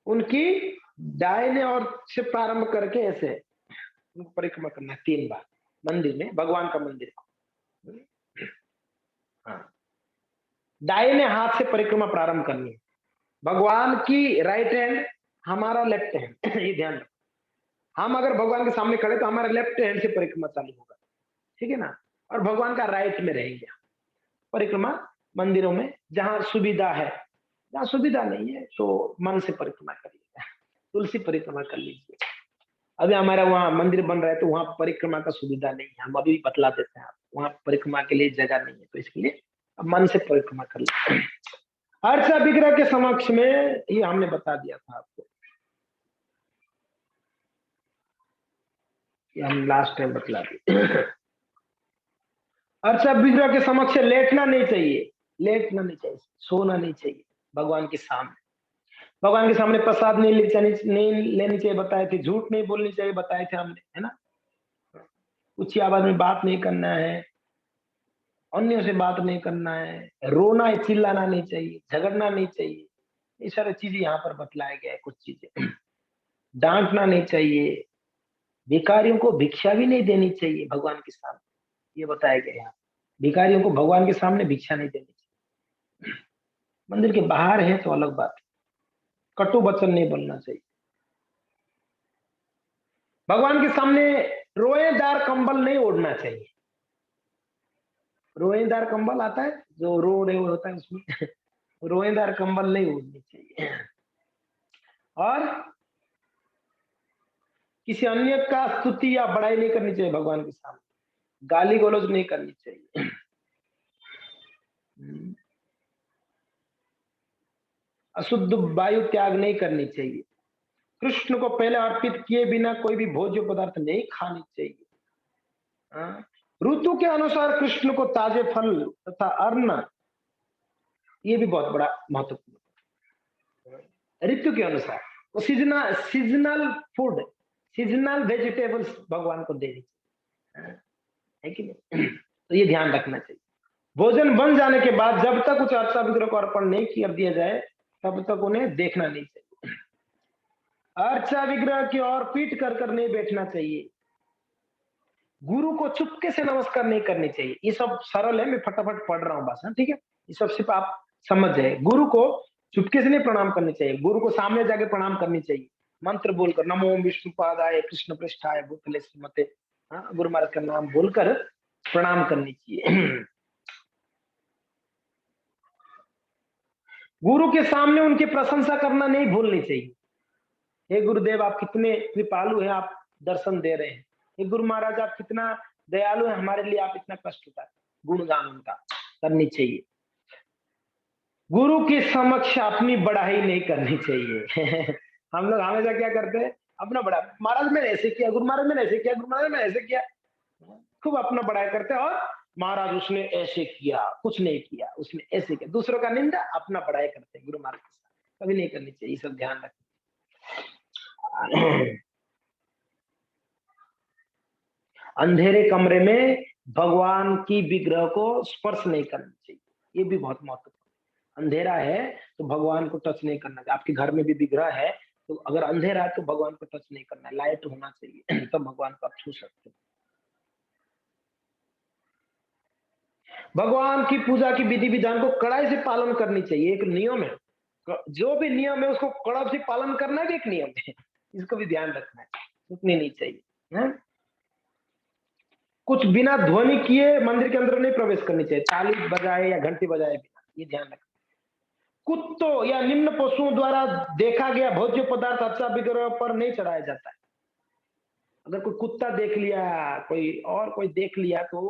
उनकी दाहिने और से प्रारंभ करके ऐसे उनको परिक्रमा करना 3 बार मंदिर में, भगवान का मंदिर को। हाँ, दाहिने हाथ से परिक्रमा प्रारंभ करनी है। भगवान की राइट हैंड, हमारा लेफ्ट हैंड। ये ध्यान रखो, हम अगर भगवान के सामने खड़े तो हमारा लेफ्ट हैंड से परिक्रमा चालू होगा, ठीक है ना, और भगवान का राइट में रहेंगे परिक्रमा। मंदिरों में जहां सुविधा है, जहां सुविधा नहीं है तो मन से परिक्रमा करिएगा, तुलसी परिक्रमा कर लीजिए। अभी हमारा वहाँ मंदिर बन रहा है तो वहां परिक्रमा का सुविधा नहीं है, हम अभी बतला देते हैं, वहां परिक्रमा के लिए जगह नहीं है, तो इसके लिए मन से परिक्रमा कर लीजिए। अर्चा विग्रह के समक्ष में, ये हमने बता दिया था आपको, ये हम लास्ट टाइम बतला दिए। अर्चा विग्रह के समक्ष लेटना नहीं चाहिए, लेटना नहीं चाहिए, सोना नहीं चाहिए भगवान के सामने। भगवान के सामने प्रसाद नहीं लेनी चाहिए बताए थे, झूठ नहीं बोलनी चाहिए बताए थे हमने, है ना। ऊंची आवाज में बात नहीं करना है, अन्यों से बात नहीं करना है, रोना है, चिल्लाना नहीं चाहिए, झगड़ना नहीं चाहिए, ये सारी चीजें यहाँ पर बतलाया गया है। कुछ चीजें, डांटना नहीं चाहिए, भिखारियों को भिक्षा भी नहीं देनी चाहिए भगवान के सामने, ये बताया गया है। भिखारियों को भगवान के सामने भिक्षा नहीं देनी चाहिए। मंदिर के बाहर है तो अलग बात है, कटु वचन नहीं बोलना चाहिए। भगवान के सामने रोएदार कंबल नहीं ओढ़ना चाहिए। रोएदार कंबल आता है जो रो रहे होता है, उसमें रोएदार कंबल नहीं ओढ़नी चाहिए। और किसी अन्य का स्तुति या बड़ाई नहीं करनी चाहिए भगवान के सामने, गाली गलौज नहीं करनी चाहिए। अशुद्ध वायु त्याग नहीं करनी चाहिए। कृष्ण को पहले अर्पित किए बिना कोई भी भोज्य पदार्थ नहीं खानी चाहिए। ऋतु के अनुसार कृष्ण को ताजे फल तथा अन्न, ये भी बहुत बड़ा महत्वपूर्ण, ऋतु के अनुसार वो सीजनल फूड, सीजनल वेजिटेबल्स भगवान को देनी चाहिए, है कि नहीं। तो ये ध्यान रखना चाहिए। भोजन बन जाने के बाद जब तक उस अर्चा विग्रह को अर्पण नहीं कर दिया जाए तब तक उन्हें देखना नहीं चाहिए। अर्चा विग्रह की ओर पीठ कर कर नहीं बैठना चाहिए। गुरु को चुपके से नमस्कार नहीं करनी चाहिए। ये सब सरल है, मैं फटाफट पढ़ रहा हूँ बस, ठीक है। ये सब सिर्फ आप समझ जाए। गुरु को चुपके से नहीं प्रणाम करनी चाहिए, गुरु को सामने जाके प्रणाम करनी चाहिए, मंत्र बोलकर, नमो विष्णुपादाय कृष्ण पृष्ठाय भूतले श्रीमते, गुरु महाराज का नाम बोलकर प्रणाम करनी चाहिए। गुरु के सामने उनकी प्रशंसा करना नहीं भूलनी चाहिए। हे गुरुदेव, आप कितने कृपालु हैं, आप दर्शन दे रहे हैं। हे गुरु महाराज, आप कितना दयालु हैं, हमारे लिए आप इतना कष्ट उठाए। गुणगान उनका करनी चाहिए। गुरु के समक्ष अपनी बढ़ाई नहीं करनी चाहिए। हम लोग हमेशा क्या करते हैं, अपना बड़ा, महाराज मैंने ऐसे किया, गुरु महाराज मैंने ऐसे किया, गुरु महाराज मैंने ऐसे किया, खूब अपना बड़ाई करते हैं। और महाराज उसने ऐसे किया, कुछ नहीं किया, उसने ऐसे किया, दूसरों का निंदा, अपना बड़ाई करते हैं। गुरु महाराज के साथ कभी नहीं करनी चाहिए, सब ध्यान रखें। अंधेरे कमरे में भगवान की विग्रह को स्पर्श नहीं करना चाहिए, ये भी बहुत महत्वपूर्ण। अंधेरा है तो भगवान को टच नहीं करना चाहिए। आपके घर में भी विग्रह है तो अगर अंधेरा है तो भगवान को टच नहीं करना है, लाइट होना चाहिए तब तो भगवान को आप छू सकते हैं। भगवान की पूजा की विधि विधान को कड़ाई से पालन करनी चाहिए, एक नियम है। जो भी नियम है उसको कड़ाई से पालन करना भी एक नियम है, इसको भी ध्यान रखना है, छूटनी नहीं चाहिए है? कुछ बिना ध्वनि किए मंदिर के अंदर नहीं प्रवेश करनी चाहिए, ताली बजाए या घंटी बजाए बिना, ये ध्यान रखना। कुत्तों या निम्न पशुओं द्वारा देखा गया भोज्य पदार्थ अच्छा विग्रह पर नहीं चढ़ाया जाता है। अगर कोई कुत्ता देख लिया, कोई देख लिया तो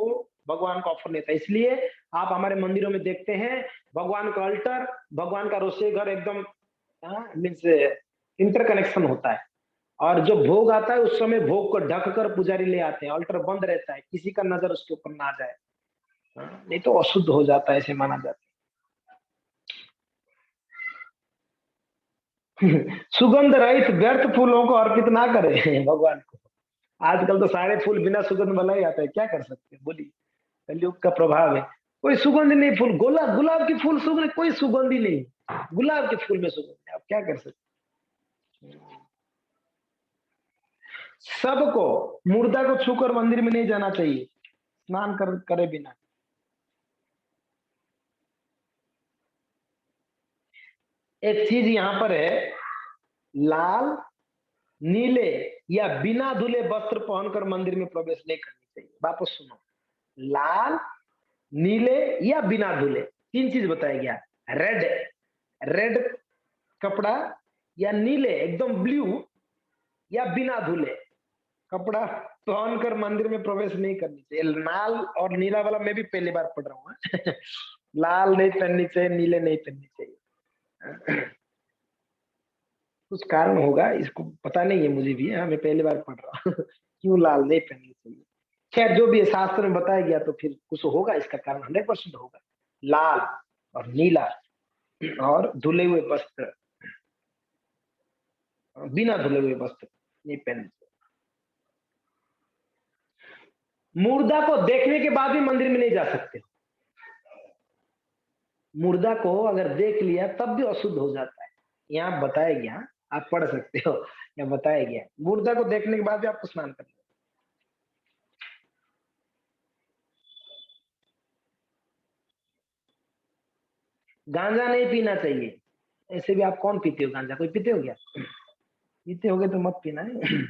भगवान का ऑफर नहीं था। इसलिए आप हमारे मंदिरों में देखते हैं भगवान का अल्टर, भगवान का रसोई घर एकदम मीन्स इंटरकनेक्शन होता है। और जो भोग आता है उस समय भोग को ढककर पुजारी ले आते हैं, अल्टर बंद रहता है, किसी का नजर उसके ऊपर ना आ जाए, नहीं तो अशुद्ध हो जाता है, ऐसे माना जाता है। सुगंध रहित व्यर्थ फूलों को अर्पित ना करें भगवान को। आजकल तो सारे फूल बिना सुगंध वाला ही आता है, क्या कर सकते हैं, बोलिए, कलयुग का प्रभाव है। कोई सुगंध नहीं फूल, गुलाब की फूल सुगंध, कोई सुगंध ही नहीं, गुलाब के फूल में सुगंध है, आप क्या कर सकते हैं। सबको मुर्दा को छूकर मंदिर में नहीं जाना चाहिए, स्नान करे बिना। एक चीज यहाँ पर है, लाल, नीले या बिना धुले वस्त्र पहनकर मंदिर में प्रवेश नहीं करनी चाहिए। वापस सुनो, लाल, नीले या बिना धुले, तीन चीज बताया गया। रेड कपड़ा या नीले एकदम ब्लू या बिना धुले कपड़ा पहनकर मंदिर में प्रवेश नहीं करनी चाहिए। लाल और नीला वाला मैं भी पहली बार पढ़ रहा हूँ। लाल नहीं पहननी चाहिए, नीले नहीं पहननी चाहिए, कुछ कारण होगा, इसको पता नहीं है मुझे भी, मैं पहली बार पढ़ रहा हूँ। क्यों लाल नहीं पहननी चाहिए, खैर जो भी शास्त्र में बताया गया तो फिर कुछ होगा, इसका कारण 100% होगा। लाल और नीला और धुले हुए वस्त्र, बिना धुले हुए वस्त्र नहीं पहनने चाहिए। मुर्दा को देखने के बाद भी मंदिर में नहीं जा सकते। मुर्दा को अगर देख लिया तब भी अशुद्ध हो जाता है, यहाँ बताया गया, आप पढ़ सकते हो, यहाँ बताया गया मुर्दा को देखने के बाद भी आपको स्नान करना। गांजा नहीं पीना चाहिए, ऐसे भी आप कौन पीते हो गांजा, कोई पीते हो क्या? पीते होगे तो मत पीना है।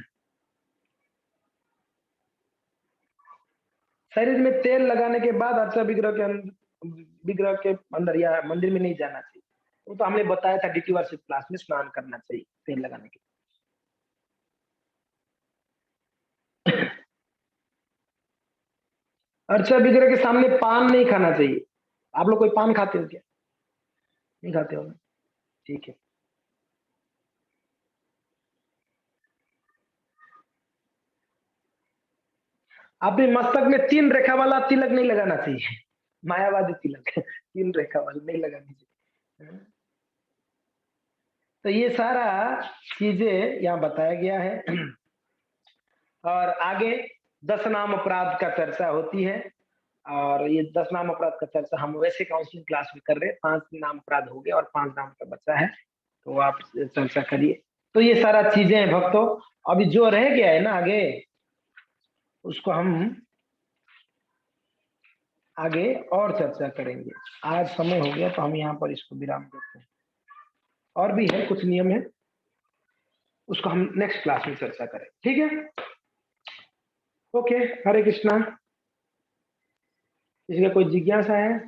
शरीर में तेल लगाने के बाद अच्छा विग्रह के अंदर या मंदिर में नहीं जाना चाहिए, वो तो हमने बताया था DT वार्षिक क्लास में, स्नान करना चाहिए तेल लगाने के। अर्चा विग्रह के सामने पान नहीं खाना चाहिए। आप लोग कोई पान खाते हो क्या? नहीं खाते हो ना, ठीक है। अपने मस्तक में 3 रेखा वाला तिलक नहीं लगाना चाहिए, मायावादी तिलक 3 रेखा वाला नहीं लगानी चाहिए। तो ये सारा चीजें यहाँ बताया गया है। और आगे 10 नाम अपराध का चर्चा होती है, और ये 10 नाम अपराध का चर्चा हम वैसे काउंसलिंग क्लास में कर रहे हैं। 5 नाम अपराध हो गए और 5 नाम का बचा है, तो आप चर्चा करिए। तो ये सारा चीजें हैं भक्तों, अभी जो रह गया है ना आगे, उसको हम आगे और चर्चा करेंगे। आज समय हो गया तो हम यहाँ पर इसको विराम देते हैं। और भी है कुछ नियम है, उसको हम नेक्स्ट क्लास में चर्चा करें, ठीक है? ओके, हरे कृष्णा। किसी का कोई जिज्ञासा है?